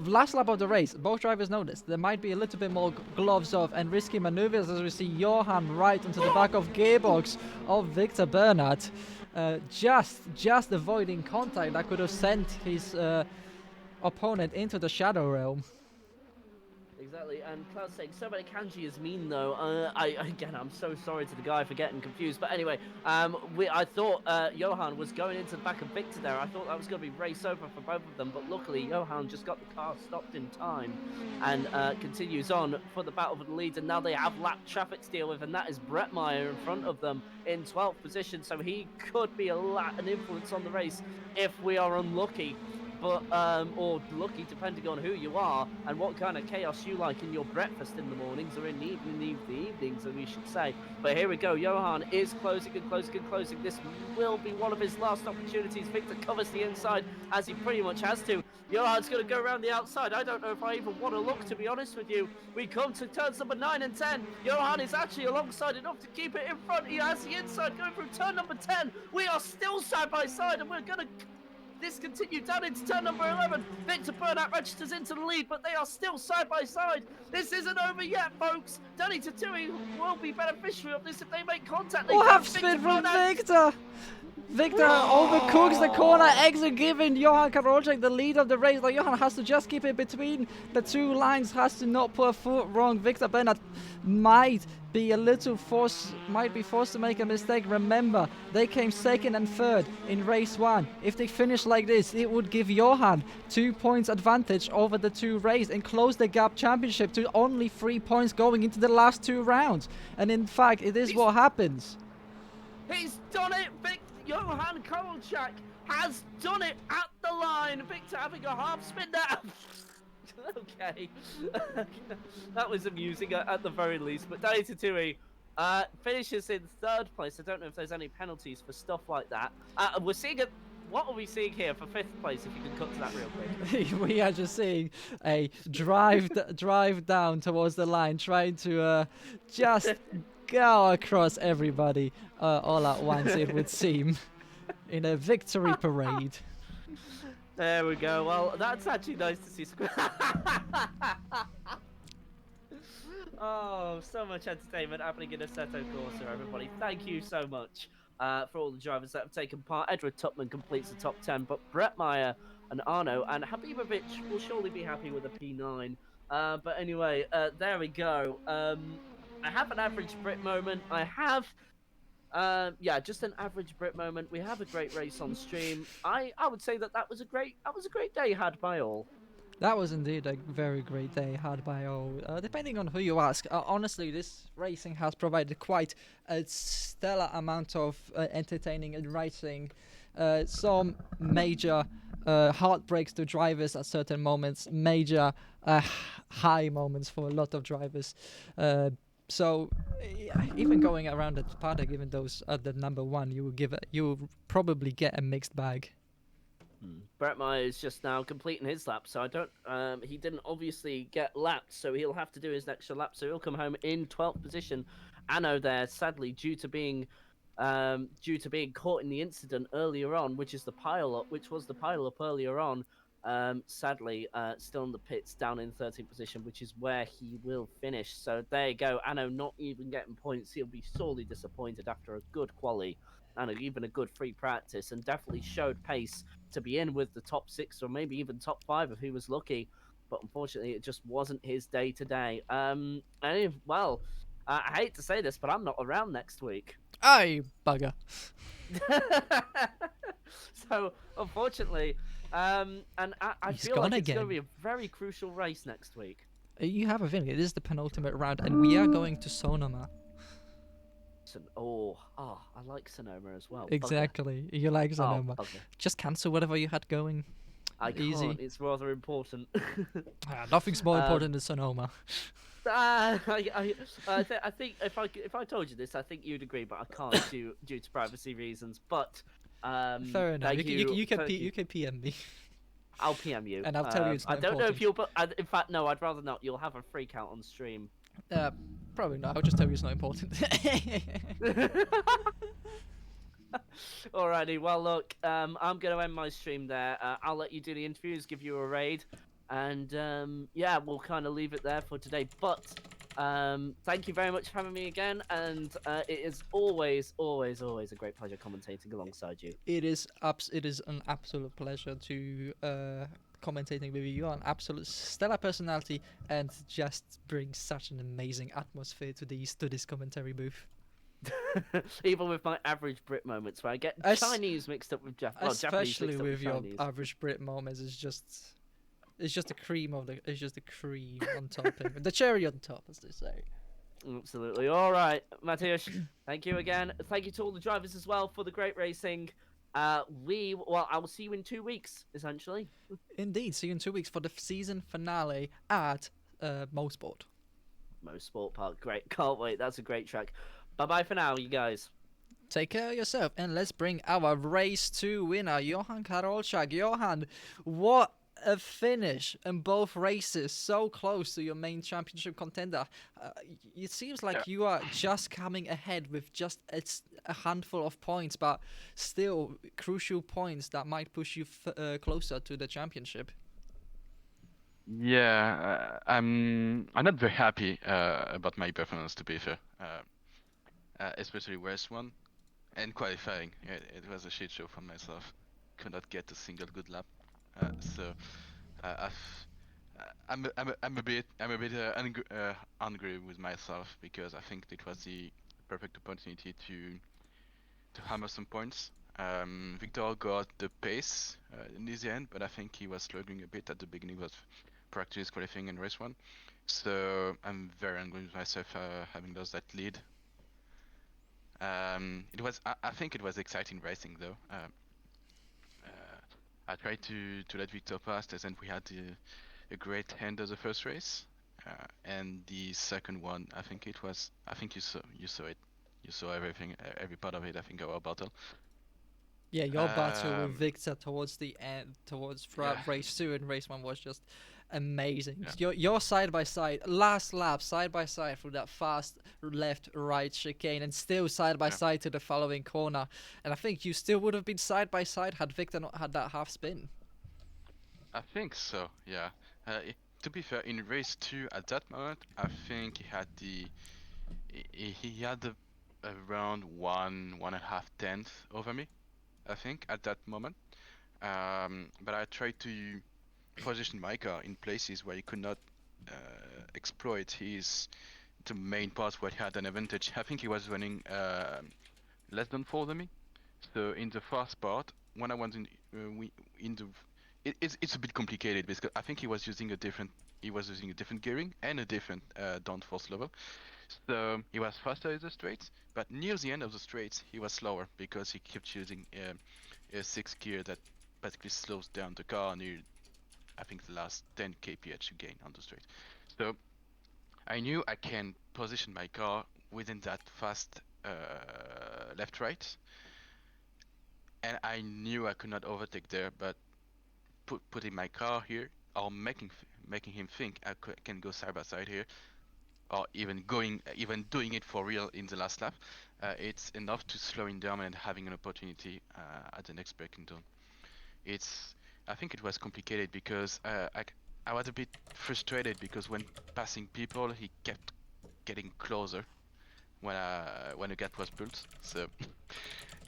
last lap of the race, both drivers noticed there might be a little bit more gloves off and risky maneuvers as we see Johan right into the back of gearbox of Victor Bernat, just avoiding contact that could have sent his opponent into the shadow realm. Exactly, and Cloud saying so many kanji is mean though. I'm so sorry to the guy for getting confused. But anyway, I thought Johan was going into the back of Victor there. I thought that was going to be race over for both of them, but luckily Johan just got the car stopped in time and continues on for the battle for the lead. And now they have lap traffic to deal with, and that is Brett Meyer in front of them in 12th position. So he could be an influence on the race if we are unlucky. But or lucky, depending on who you are and what kind of chaos you like in your breakfast in the mornings or in the evenings, we should say. But here we go. Johan is closing and closing and closing. This will be one of his last opportunities. Victor covers the inside as he pretty much has to. Johan's going to go around the outside. I don't know if I even want to look, to be honest with you. We come to turns number 9 and 10. Johan is actually alongside enough to keep it in front. He has the inside going through turn number 10. We are still side by side, and we're going to discontinued down into turn number 11. Victor Bernat registers into the lead, but they are still side by side. This isn't over yet, folks. Danny Tatui will be beneficiary of this if they make contact. Oh, half spin from Victor! Victor overcooks the corner, exit giving Johan Karolczak the lead of the race. Like, Johan has to just keep it between the two lines, has to not put a foot wrong. Victor Bernat might be forced to make a mistake. Remember, they came second and third in race 1. If they finish like this, it would give Johan 2 points advantage over the 2 races and close the gap championship to only 3 points going into the last 2 rounds. And in fact, it is what happens. He's done it, Johan Karolczak has done it at the line. Victor having a half spin there. Okay. That was amusing at the very least. But Danny Tatui finishes in 3rd place. I don't know if there's any penalties for stuff like that. We're seeing what are we seeing here for 5th place, if you can cut to that real quick? We are just seeing a drive down towards the line, trying to just go across everybody all at once, it would seem, in a victory parade. There we go. Well, that's actually nice to see. Oh, so much entertainment happening in Assetto Corsa, everybody. Thank you so much for all the drivers that have taken part. Edward Tupman completes the top 10, but Brett Meyer and Arno and Habibovic will surely be happy with a P9. But anyway, there we go. I have an average Brit moment. I have Yeah, just an average Brit moment. We have a great race on stream. I would say that that was a great day had by all. That was indeed a very great day had by all. Depending on who you ask, honestly, this racing has provided quite a stellar amount of entertaining and racing. Some major heartbreaks to drivers at certain moments, major high moments for a lot of drivers. So yeah, even going around at Sparta, given those at the number one, you will probably get a mixed bag. Brett Meyer is just now completing his lap, so I don't. He didn't obviously get lapped, so he'll have to do his extra lap. So he'll come home in 12th position. Anno there, sadly, due to being caught in the incident earlier on, which was the pile up earlier on. Sadly, still in the pits, down in 13th position, which is where he will finish. So there you go. Anno not even getting points. He'll be sorely disappointed after a good quali and even a good free practice, and definitely showed pace to be in with the top six or maybe even top five if he was lucky. But unfortunately, it just wasn't his day today. Well, I hate to say this, but I'm not around next week. Aye, bugger. So unfortunately, and I He's feel gone like it's going to again. be a very crucial race next week. You have a feeling it is the penultimate round, and we are going to Sonoma. I like Sonoma as well. Bugger. Exactly. You like Oh, Sonoma. bugger. Just cancel whatever you had going. I Easy. can't. It's rather important. Nothing's more um, important than Sonoma. I think if I told you this, I think you'd agree, but I can't due to privacy reasons. But Fair enough. thank you, thank you. You can PM me, I'll PM you. and I'll tell you it's I not don't know if important. you'll, but in fact, no, I'd rather not. You'll have a freak out on stream. Uh, Probably not. I'll just tell you it's not important. Alrighty, well look, I'm gonna end my stream there. I'll let you do the interviews, give you a raid, and yeah, we'll kind of leave it there for today. But thank you very much for having me again, and it is always a great pleasure commentating alongside you. It is an absolute pleasure to commentating with you. You're an absolute stellar personality, and just bring such an amazing atmosphere to this commentary booth. Even with my average Brit moments, where I get Chinese mixed up with Japanese Especially mixed up with your Chinese. average Brit moments, it's just the cream of the it's just the cream on top, the cherry on top, as they say. Absolutely. All right, Matthias. Thank you again. Thank you to all the drivers as well for the great racing. I will see you in 2 weeks, essentially. Indeed, see you in 2 weeks for the season finale at Mosport. Mo Sport Park. Great. Can't wait. That's a great track. Bye bye for now, you guys. Take care of yourself, and let's bring our race 2 winner, Johan Karolczak. Johan, what a finish in both races, so close to your main championship contender. It seems like you are just coming ahead with just a handful of points, but still crucial points that might push you closer to the championship. Yeah, I'm not very happy about my performance, to be fair. Especially race one and qualifying. It was a shit show for myself. Could not get a single good lap. So I'm a bit angry with myself because I think it was the perfect opportunity to hammer some points. Victor got the pace in the end, but I think he was struggling a bit at the beginning of practice, qualifying, and race one. So I'm very angry with myself having lost that lead. I think it was exciting racing though. I tried to let Victor pass, and then we had a great end of the first race, and the second one, I think you saw it, you saw everything, every part of it. I think our battle. Yeah, your battle with Um, Victor towards the end, towards yeah, race 2 and race 1 was just amazing. yeah, Your side by side, last lap, side by side through that fast left right chicane, and still side by yeah. side to the following corner. And I think you still would have been side by side had Victor not had that half spin. I think so. Yeah. To be fair, in race two, at that moment, I think he had around 1.5 tenths over me. I think at that moment. But I tried to position my car in places where he could not exploit the main parts where he had an advantage. I think he was running less than 4 than me. So in the first part, when I was we in the, it's a bit complicated because I think he was using a different gearing and a different downforce level. So he was faster in the straights, but near the end of the straights he was slower because he kept using a sixth gear that basically slows down the car near I think the last 10 kph you gain on the straight. So I knew I can position my car within that fast left right, and I knew I could not overtake there, but putting my car here or making him think can go side by side here, or even doing it for real in the last lap, it's enough to slow him down and having an opportunity at the next braking zone. It's I think it was complicated because I was a bit frustrated because when passing people he kept getting closer when a gap was built. So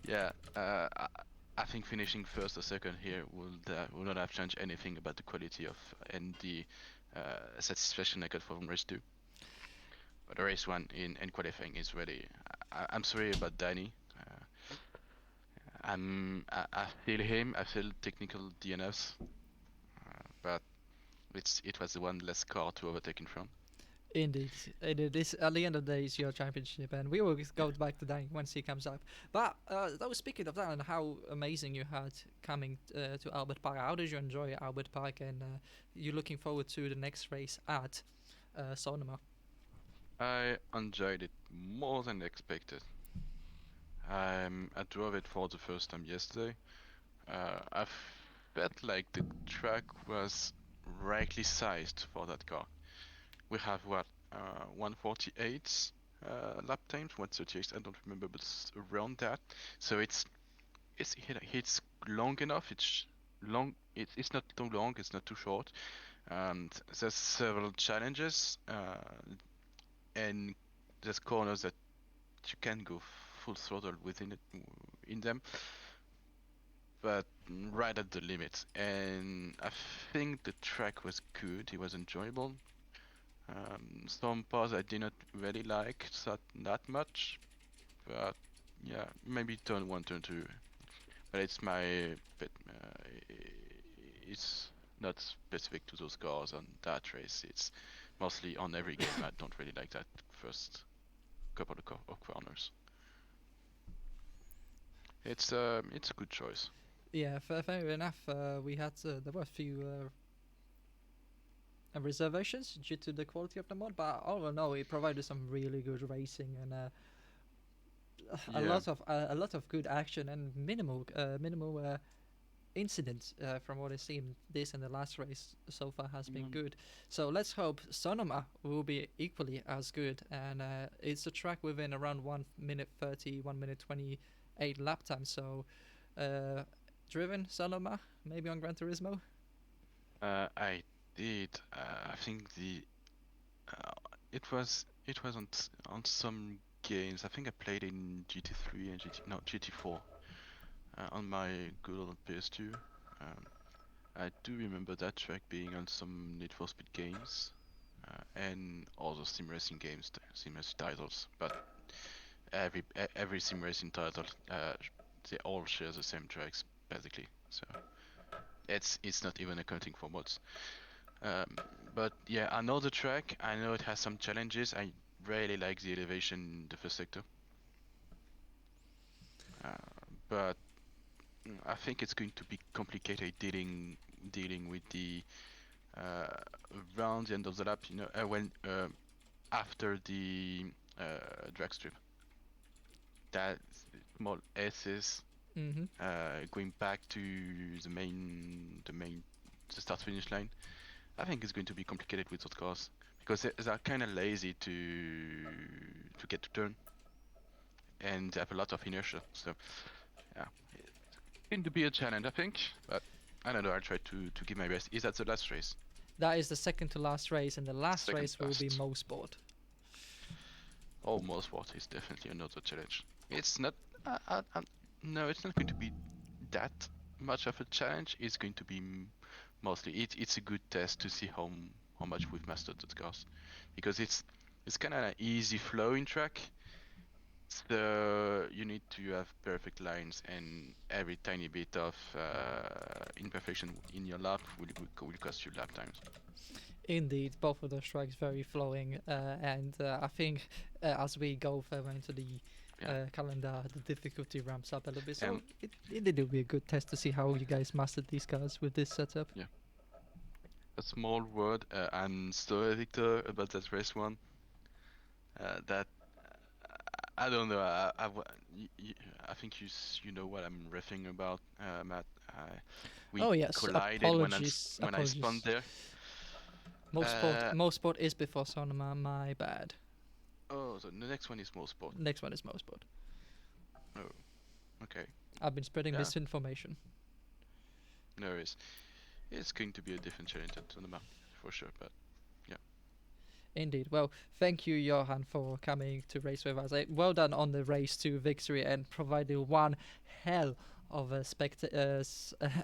yeah, I think finishing first or second here will not have changed anything about the quality of and the satisfaction I got from race two. But the race one in qualifying is really. I'm sorry about Danny. I feel him. I feel technical DNFs, but it was the one less car to overtake in front. Indeed, it is at the end of the day, it's your championship, and we will go back to Danny once he comes up. But though speaking of that, and how amazing you had coming to Albert Park, how did you enjoy Albert Park, and you looking forward to the next race at Sonoma? I enjoyed it more than expected. I drove it for the first time yesterday. I felt like the track was rightly sized for that car. We have what 148 lap times, 138. I don't remember, but it's around that. So it's long enough. It's long. It's not too long. It's not too short. And there's several challenges, and there's corners that you can go full throttle within it in them, but right at the limit. And I think the track was good. It was enjoyable. Some parts I did not really like that much, but yeah, maybe turn one, turn two. But it's not specific to those cars on that race. It's mostly on every game. I don't really like that first couple of corners. It's a good choice. Yeah, fair enough. We had there were a few reservations due to the quality of the mod, but all in all, it provided some really good racing and Yeah, a lot of good action and minimal incidents from what I've seen. This and the last race so far has been mm, good. So let's hope Sonoma will be equally as good. And it's a track within around 1 minute 30, 1 minute 28 lap time. So driven Sonoma, maybe on Gran Turismo. I did. I think the uh, it was on some games. I think I played in GT3 and GT4 on my good old PS2. Um, I do remember that track being on some Need for Speed games and also sim racing games, sim racing titles. But every sim racing title, they all share the same tracks basically. So it's not even accounting for mods. Um, but yeah, I know the track. I know it has some challenges. I really like the elevation in the first sector. Uh, but I think it's going to be complicated dealing with the uh, around the end of the lap. You know, when after the drag strip, that small S's Mm-hmm. going back to the start finish line. I think it's going to be complicated with those cars because they're kind of lazy to get to turn and they have a lot of inertia. So yeah, it's going to be a challenge, I think. But I don't know. I'll try to give my best. Is that the last race? That is the second to last race, and the last Second race will be last. Mosport. Oh, Motorsport is definitely another challenge. It's not. No, it's not going to be that much of a challenge. It's going to be mostly. It's a good test to see how much we've mastered the cars, because it's kind of an easy flowing track. So you need to have perfect lines, and every tiny bit of imperfection in your lap will cost you lap times. Indeed, both of those tracks very flowing, and I think as we go further into the Yeah, calendar, the difficulty ramps up a little bit. So and it will be a good test to see how you guys mastered these cars with this setup. yeah, a small word. I'm so Victor about that race one. That I don't know. I think you know what I'm riffing about, Matt. We Oh yes, collided apologies, when I spun apologies. there. Uh, Most sport is before Sonoma. My bad. oh, so the next one is more sport. Next one is most sport. Oh, okay. I've been spreading Yeah, misinformation. no worries. It's going to be a different challenge at Sonoma for sure. But yeah, Indeed. Well, thank you, Johan, for coming to race with us. Well done on the race to victory and providing one hell of a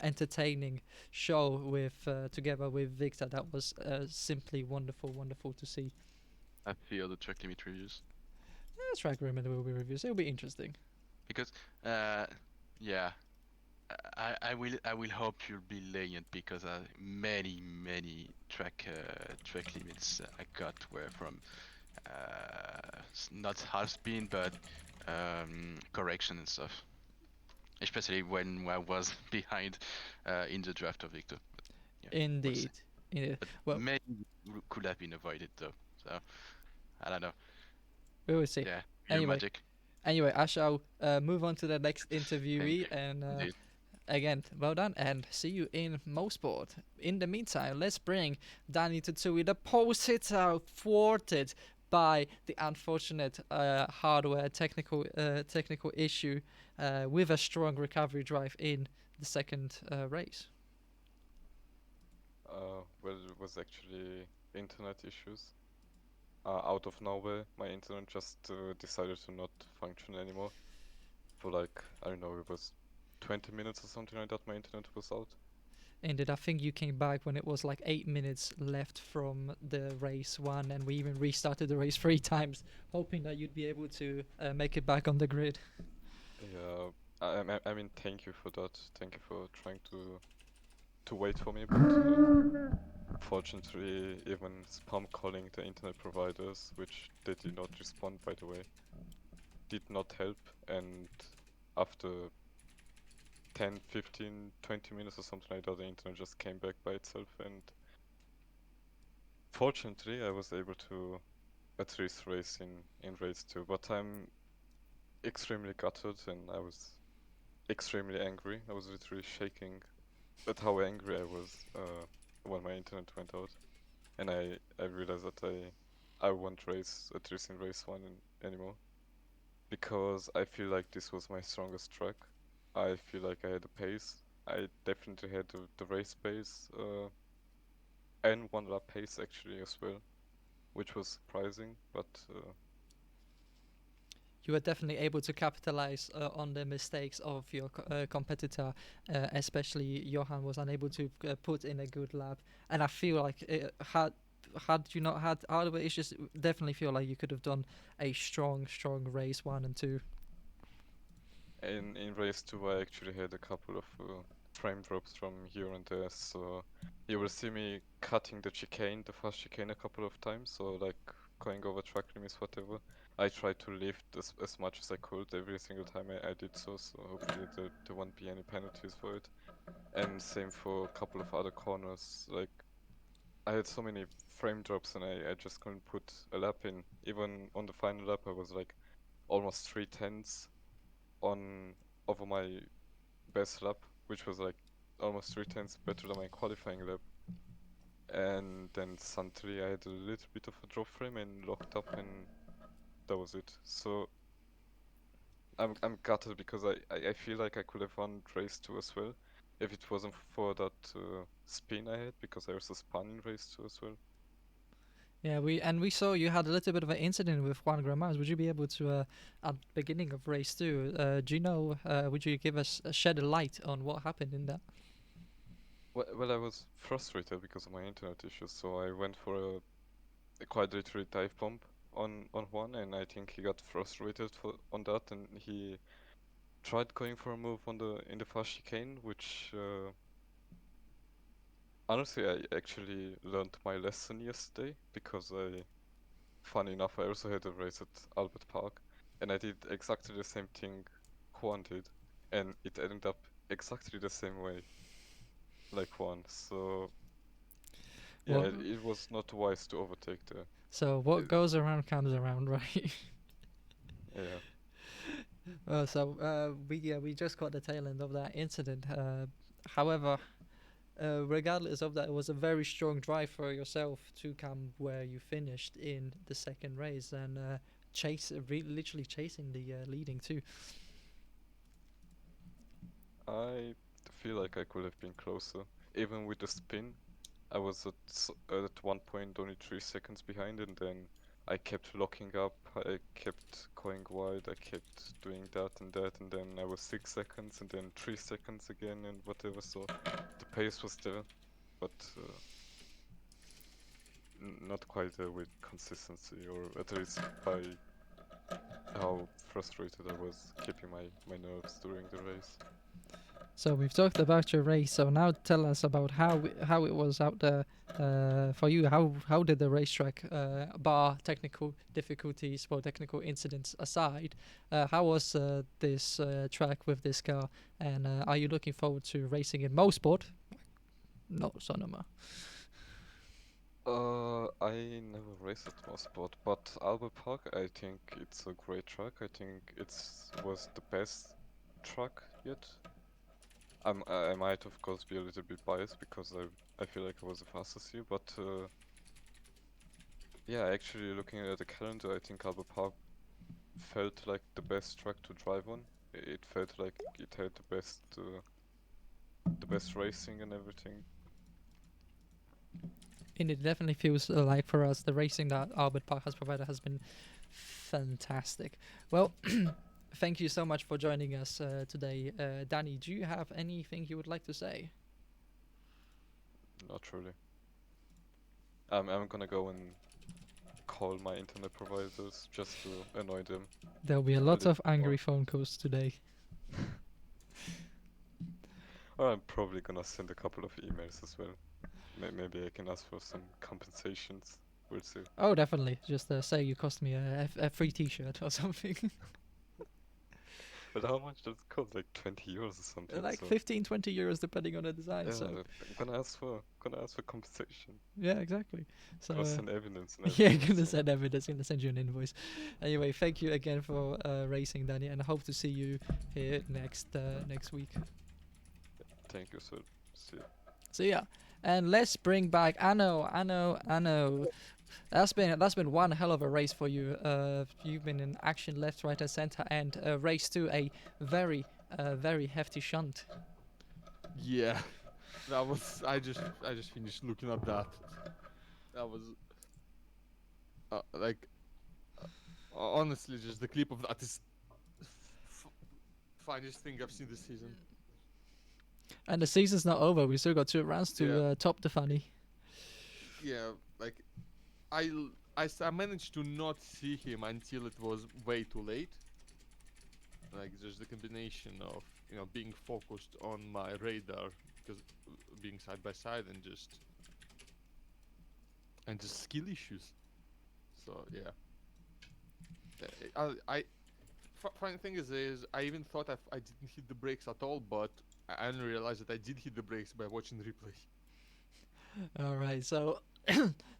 entertaining show with together with Victor. That was simply wonderful, wonderful to see. I feel the track limit reviews Track remember will be reviews. It'll be interesting. because yeah, I will hope you'll be lenient because many track limits I got were from not half spin but correction and stuff. Especially when I was behind in the draft of Victor. But yeah, we'll see. Indeed. Indeed. But Well, many could have been avoided though. So I don't know. we will see. Yeah, your Anyway, magic. I shall move on to the next Thank interviewee you. and. Indeed. Again, well done, and see you in Mosport. In the meantime, let's bring Danny Tatsui, the post hitter, thwarted by the unfortunate hardware technical issue, with a strong recovery drive in the second race. Well, it was actually internet issues. Out of nowhere, my internet just decided to not function anymore. For like, I don't know, it was 20 minutes or something like that, my internet was out. Indeed, I think you came back when it was like 8 minutes left from the race one, and we even restarted the race 3 times, hoping that you'd be able to make it back on the grid. Yeah, I mean, thank you for that. Thank you for trying to wait for me, but fortunately, even spam calling the internet providers, which they did not respond, by the way, did not help. And after 10, 15, 20 minutes or something like that, the internet just came back by itself. And fortunately, I was able to at least race in race 2. But I'm extremely gutted and I was extremely angry. I was literally shaking at how angry I was when my internet went out. And I realized that I won't race at least in race 1 anymore. Because I feel like this was my strongest track. I feel like I had the pace. I definitely had the race pace and one lap pace actually as well, which was surprising. But You were definitely able to capitalize on the mistakes of your competitor, especially Johan was unable to put in a good lap. And I feel like had you not had hardware issues, definitely feel like you could have done a strong race 1 and 2. in race 2, I actually had a couple of frame drops from here and there. So you will see me cutting the chicane, the fast chicane, a couple of times. So like going over track limits, whatever. I tried to lift as much as I could every single time I did so. So hopefully there won't be any penalties for it. And same for a couple of other corners. Like I had so many frame drops and I just couldn't put a lap in. Even on the final lap, I was like almost 3 tenths on over my best lap, which was like almost 3 tenths better than my qualifying lap. And then suddenly I had a little bit of a drop frame and locked up, and that was it. So I'm gutted because I feel like I could have won race 2 as well if it wasn't for that spin I had, because I also spun in race 2 as well. Yeah, we saw you had a little bit of an incident with Juan Gramaz. Would you be able to, at the beginning of race 2, do you know? Would you give us shed a light on what happened in that? Well, I was frustrated because of my internet issues, so I went for a quite literally dive bomb on one, and I think he got frustrated on that, and he tried going for a move on the in the fast chicane, which honestly I actually learned my lesson yesterday because funny enough, I also had a race at Albert Park, and I did exactly the same thing Juan did, and it ended up exactly the same way like Juan. So yeah, Well, it was not wise to overtake there. so what Uh, goes around comes around, right? Yeah. We just got the tail end of that incident. However, regardless of that, it was a very strong drive for yourself to come where you finished in the second race and literally chasing the leading too. I feel like I could have been closer. Even with the spin, I was at one point only 3 seconds behind, and then I kept locking up, I kept going wide, I kept doing that, and then I was 6 seconds, and then 3 seconds again, and whatever. So the pace was there, but not quite there with consistency, or at least by how frustrated I was keeping my nerves during the race. So we've talked about your race. So now tell us about how it was out there for you. How did the racetrack, bar technical difficulties or technical incidents aside, how was this track with this car? And are you looking forward to racing in Mosport? No, Sonoma. I never raced at Mosport, but Albert Park, I think it's a great track. I think was the best track yet. I might of course be a little bit biased because I feel like I was the fastest here, but yeah, actually looking at the calendar, I think Albert Park felt like the best track to drive on. It felt like it had the best racing and everything. And it definitely feels like for us the racing that Albert Park has provided has been fantastic. Well, thank you so much for joining us today. Danny, do you have anything you would like to say? Not really. I'm gonna go and call my internet providers just to annoy them. There'll be a a lot little of more. angry phone calls today. Or I'm probably gonna send a couple of emails as well. Maybe I can ask for some compensations. We'll see. Oh, definitely. Just say you cost me a free T-shirt or something. But how much does it cost? Like 20 euros or something. Like So 15, 20 euros depending on the design. yeah, So I'm gonna ask for compensation. yeah, exactly. So Gonna send evidence and yeah, everything. gonna so send evidence. Gonna send you an invoice. Anyway, thank you again for racing, Danny, and I hope to see you here next week. thank you, sir. See ya. So yeah, and let's bring back Anno. That's been one hell of a race for you. You've been in action left, right, and center, and race to a very hefty shunt. Yeah, that was. I just finished looking at that. That was like honestly, just the clip of that is finest thing I've seen this season. And the season's not over. We still got 2 rounds to Yeah. top the funny. Yeah, like I managed to not see him until it was way too late. Like just the combination of being focused on my radar because being side by side and just skill issues. So yeah. Funny thing is I even thought I didn't hit the brakes at all, but I only realized that I did hit the brakes by watching the replay. All right, so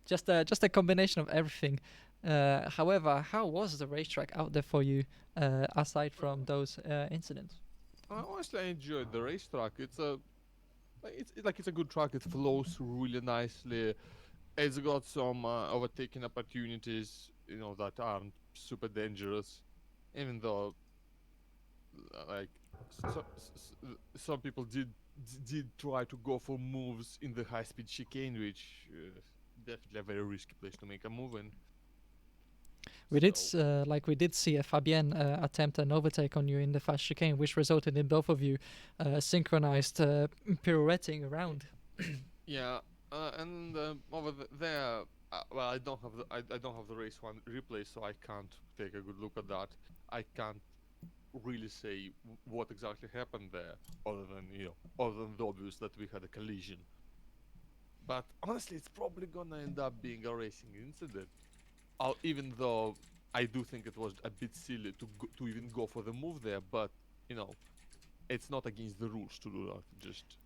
just a combination of everything. However, how was the racetrack out there for you, aside from those incidents? Honestly, I enjoyed the racetrack. It's a good track. It flows really nicely. It's got some overtaking opportunities, that aren't super dangerous, even though like some people did try to go for moves in the high-speed chicane, which definitely a very risky place to make a move in. We did So- we did see a Fabienne attempt an overtake on you in the fast chicane, which resulted in both of you synchronized pirouetting around. Yeah, And over there, well, I don't have the race one replay, so I can't take a good look at that. I can't really say what exactly happened there, other than other than the obvious that we had a collision. But honestly, it's probably gonna end up being a racing incident. Even though I do think it was a bit silly to even go for the move there, but you know, it's not against the rules to do that.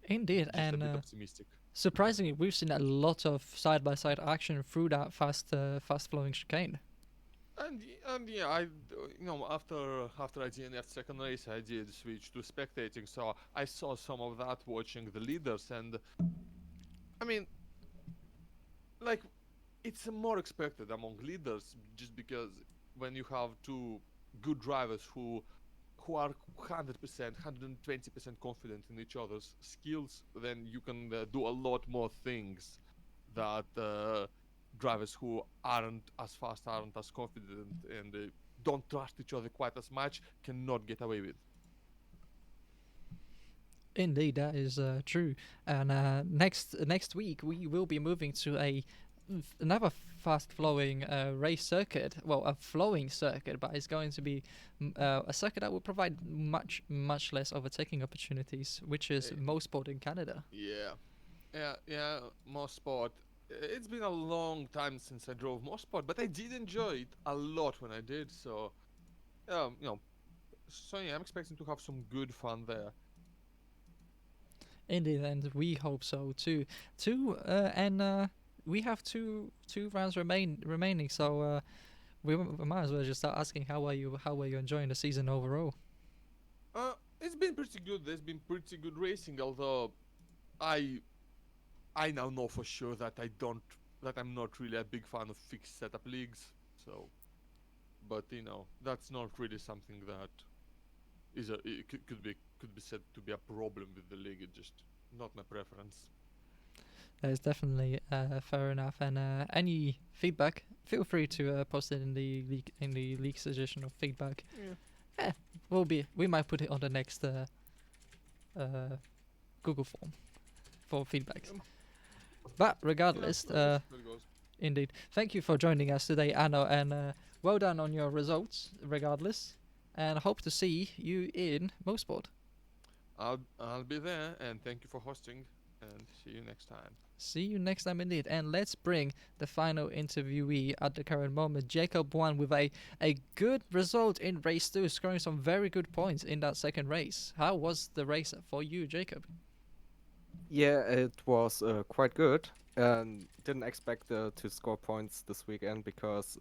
Indeed, Just a and bit optimistic. surprisingly, we've seen a lot of side-by-side action through that fast-flowing chicane. And yeah, after I DNF'd second race, I did switch to spectating, so I saw some of that watching the leaders, and I mean, like, it's more expected among leaders just because when you have two good drivers who are 100%, 120% confident in each other's skills, then you can do a lot more things that drivers who aren't as fast, aren't as confident, and don't trust each other quite as much cannot get away with. Indeed, that is true. And next week we will be moving to another fast-flowing race circuit. Well, a flowing circuit, but it's going to be a circuit that will provide much less overtaking opportunities, which is Eh, Mosport in Canada. yeah, more sport. It's been a long time since I drove more sport, but I did enjoy it a lot when I did. So, you know, so yeah, I'm expecting to have some good fun there. Indeed, and we hope so too. And we have two rounds remaining, so we might as well just start asking how are you enjoying the season overall. It's been pretty good. There's been pretty good racing, although I I now know for sure that I'm not really a big fan of fixed setup leagues. So, but that's not really something that could be said to be a problem with the league. It's just not my preference. That is definitely fair enough. And any feedback, feel free to post it in the league suggestion of feedback. Yeah. We might put it on the next uh, Google form for feedbacks. Um, But regardless, That's how it goes. indeed, thank you for joining us today, Anno, and well done on your results. Regardless, and hope to see you in Mosport. I'll be there, and thank you for hosting, and see you next time. See you next time indeed. And let's bring the final interviewee at the current moment. Jacob won with a good result in race 2, scoring some very good points in that second race. How was the race for you, Jacob? Yeah, it was quite good. Didn't expect to score points this weekend because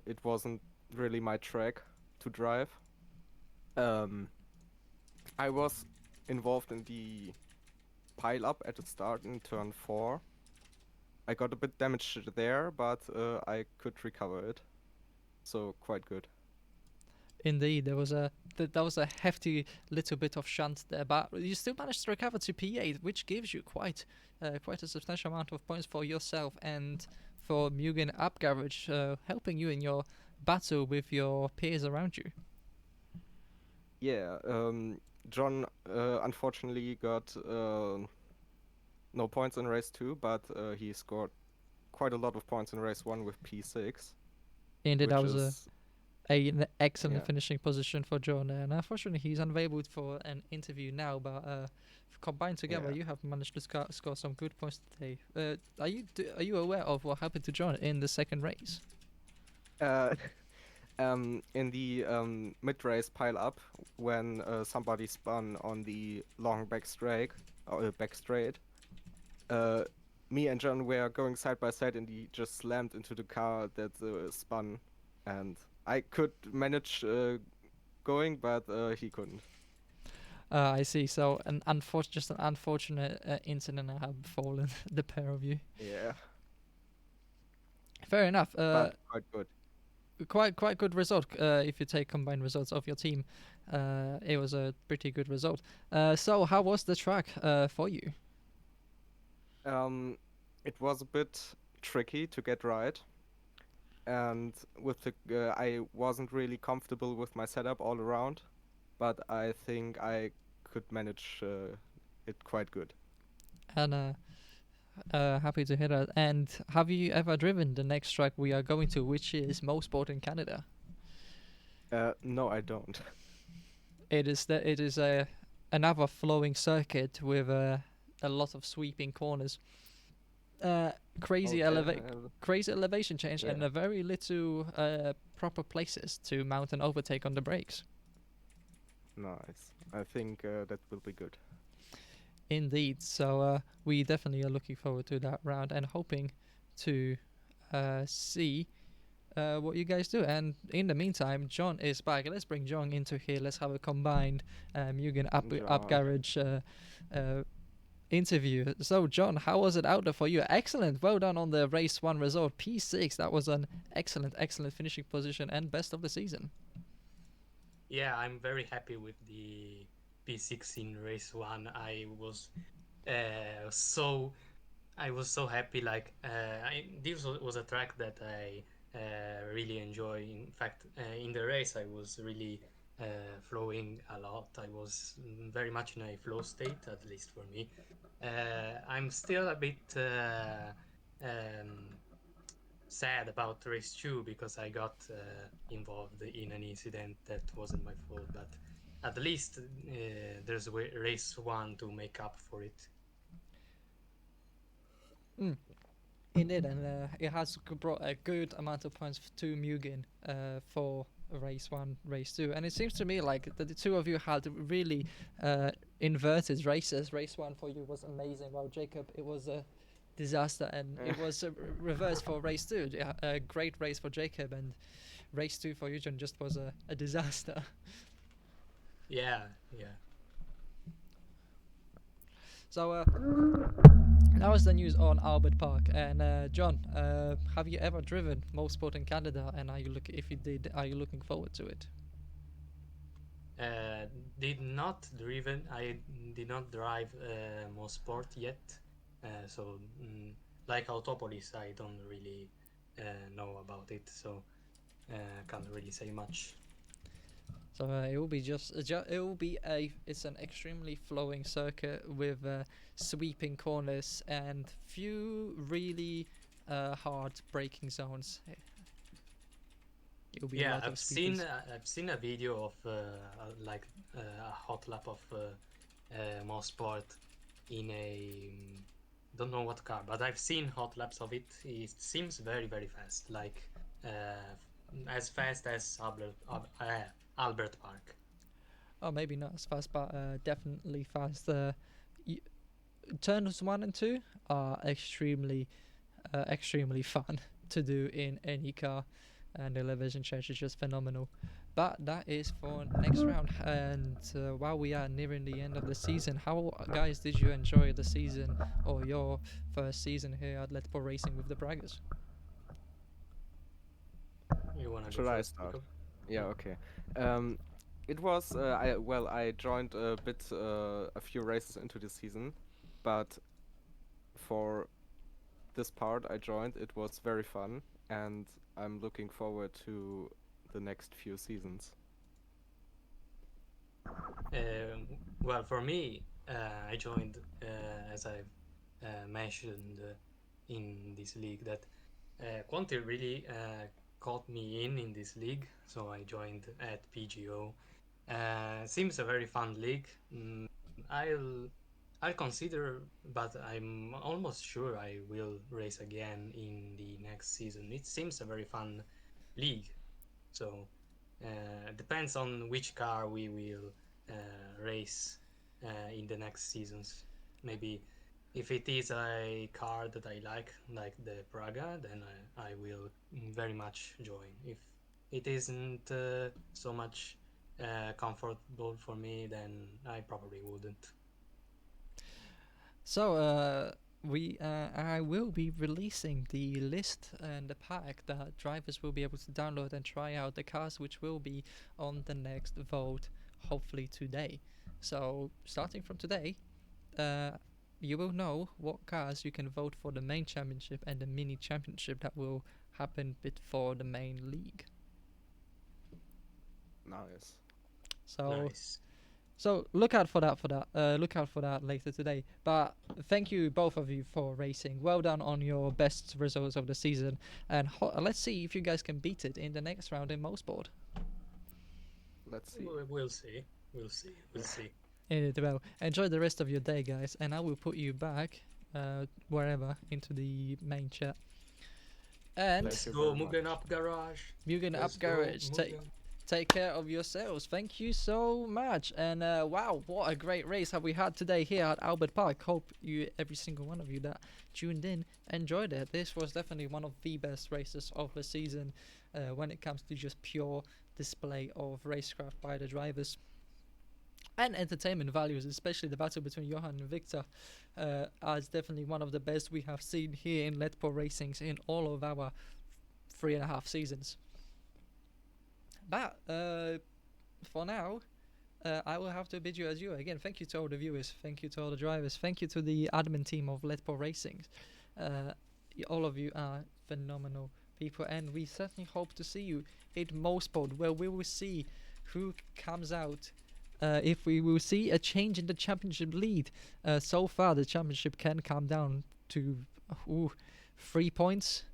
it wasn't really my track to drive. Um, I was involved in the pile up at the start in turn 4. I got a bit damaged there, but I could recover it. So quite good. Indeed, that was a hefty little bit of shunt there, but you still managed to recover to P8, which gives you quite a substantial amount of points for yourself and for Mugen Upgarage, helping you in your battle with your peers around you. Yeah, John unfortunately got no points in race 2, but he scored quite a lot of points in race 1 with P6. Indeed, that which was is an excellent yeah. finishing position for John, and unfortunately he's unavailable for an interview now. But combined together, Yeah. you have managed to score some good points today. Are you aware of what happened to John in the second race? Uh, in the mid-race pile-up, when somebody spun on the long back straight, uh, me and John were going side by side, and he just slammed into the car that spun, and I could manage going, but he couldn't. I see. So just an unfortunate incident that have befallen the pair of you. Yeah, Fair enough. but quite good. Quite good result. If you take combined results of your team, it was a pretty good result. So how was the track for you? It was a bit tricky to get right, and with the I wasn't really comfortable with my setup all around, but I think I could manage it quite good. And Happy to hear that. And have you ever driven the next track we are going to, which is Mosport in Canada? No, I don't. It is a another flowing circuit with a lot of sweeping corners. Uh, crazy Okay, crazy elevation change and yeah. a very little proper places to mount and overtake on the brakes. Nice. I think that will be good. Indeed. So we definitely are looking forward to that round and hoping to see what you guys do. And in the meantime, John is back. Let's bring John into here. Let's have a combined Mugen up John. garage interview. So, John, how was it out there for you? Excellent. Well done on the race one result. P6. That was an excellent finishing position and best of the season. Yeah, I'm very happy with the P6 in race one. So I was so happy. Like this was a track that I really enjoy. In fact, in the race, I was really flowing a lot. I was very much in a flow state, at least for me. I'm still a bit sad about race two because I got involved in an incident that wasn't my fault. But at least there's race one to make up for it. Indeed, and it has brought a good amount of points to Mugen for race one, race two, and it seems to me like the two of you had really inverted races. Race one for you was amazing, while Jacob, it was a disaster, and it was reversed for race two. Yeah, a great race for Jacob, and race two for Eugen just was a disaster. Yeah. So that was the news on Albert Park. And John, have you ever driven Mosport in Canada? And are you if you did, are you looking forward to it? Did not driven. I did not drive Mosport yet. Like Autopolis, I don't really know about it, so can't really say much. So it will be it's an extremely flowing circuit with sweeping corners and few really hard braking zones. It will be a lot of speakers. I've seen a video of a hot lap of Mosport in a don't know what car, but I've seen hot laps of it. It seems very fast, like as fast as Albert Park. Oh, maybe not as fast, but definitely fast. Turns 1 and 2 are extremely fun to do in any car, and the elevation change is just phenomenal. But that is for next round. And while we are nearing the end of the season, how guys did you enjoy the season or your first season here at Let's Go Racing with the Braggers? You wanna Should go I first, start? Jacob? Yeah, okay. It was I joined a few races into the season, but for this part I joined, it was very fun, and I'm looking forward to the next few seasons. Well, for me, I joined as I mentioned in this league that Quanti really caught me in this league, so I joined at PGO. Seems a very fun league. I'll consider, but I'm almost sure I will race again in the next season. It seems a very fun league, so depends on which car we will race in the next seasons. Maybe if it is a car that I like the Praga, then I will very much join. If it isn't so much comfortable for me, then I probably wouldn't. So I will be releasing the list and the pack that drivers will be able to download and try out the cars, which will be on the next vote, hopefully today. So starting from today, you will know what cars you can vote for the main championship and the mini championship that will happen before the main league. Nice. So Nice. So look out for that. Look out for that later today. But thank you both of you for racing. Well done on your best results of the season, and let's see if you guys can beat it in the next round in most board. Let's see. We'll see. We'll see. We'll see. Well, enjoy the rest of your day, guys, and I will put you back wherever into the main chat. And Let's you go, very much. Mugen Up Garage. Mugen Let's Up go, Garage. Mugen. Take care of yourselves. Thank you so much. And wow, what a great race have we had today here at Albert Park. Hope you, every single one of you that tuned in, enjoyed it. This was definitely one of the best races of the season when it comes to just pure display of racecraft by the drivers. And entertainment values, especially the battle between Johan and Victor, is definitely one of the best we have seen here in Letpo Racings in all of our 3.5 seasons. But for now, I will have to bid you adieu again. Thank you to all the viewers, thank you to all the drivers, thank you to the admin team of Letpo Racings. All of you are phenomenal people, and we certainly hope to see you in Mospod, where we will see who comes out. If we will see a change in the championship lead. So far the championship can come down to 3 points,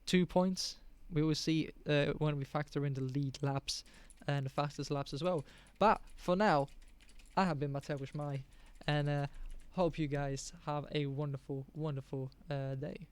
2 points. We will see when we factor in the lead laps and the fastest laps as well. But for now, I have been Mateusz Mai, and hope you guys have a wonderful, wonderful day.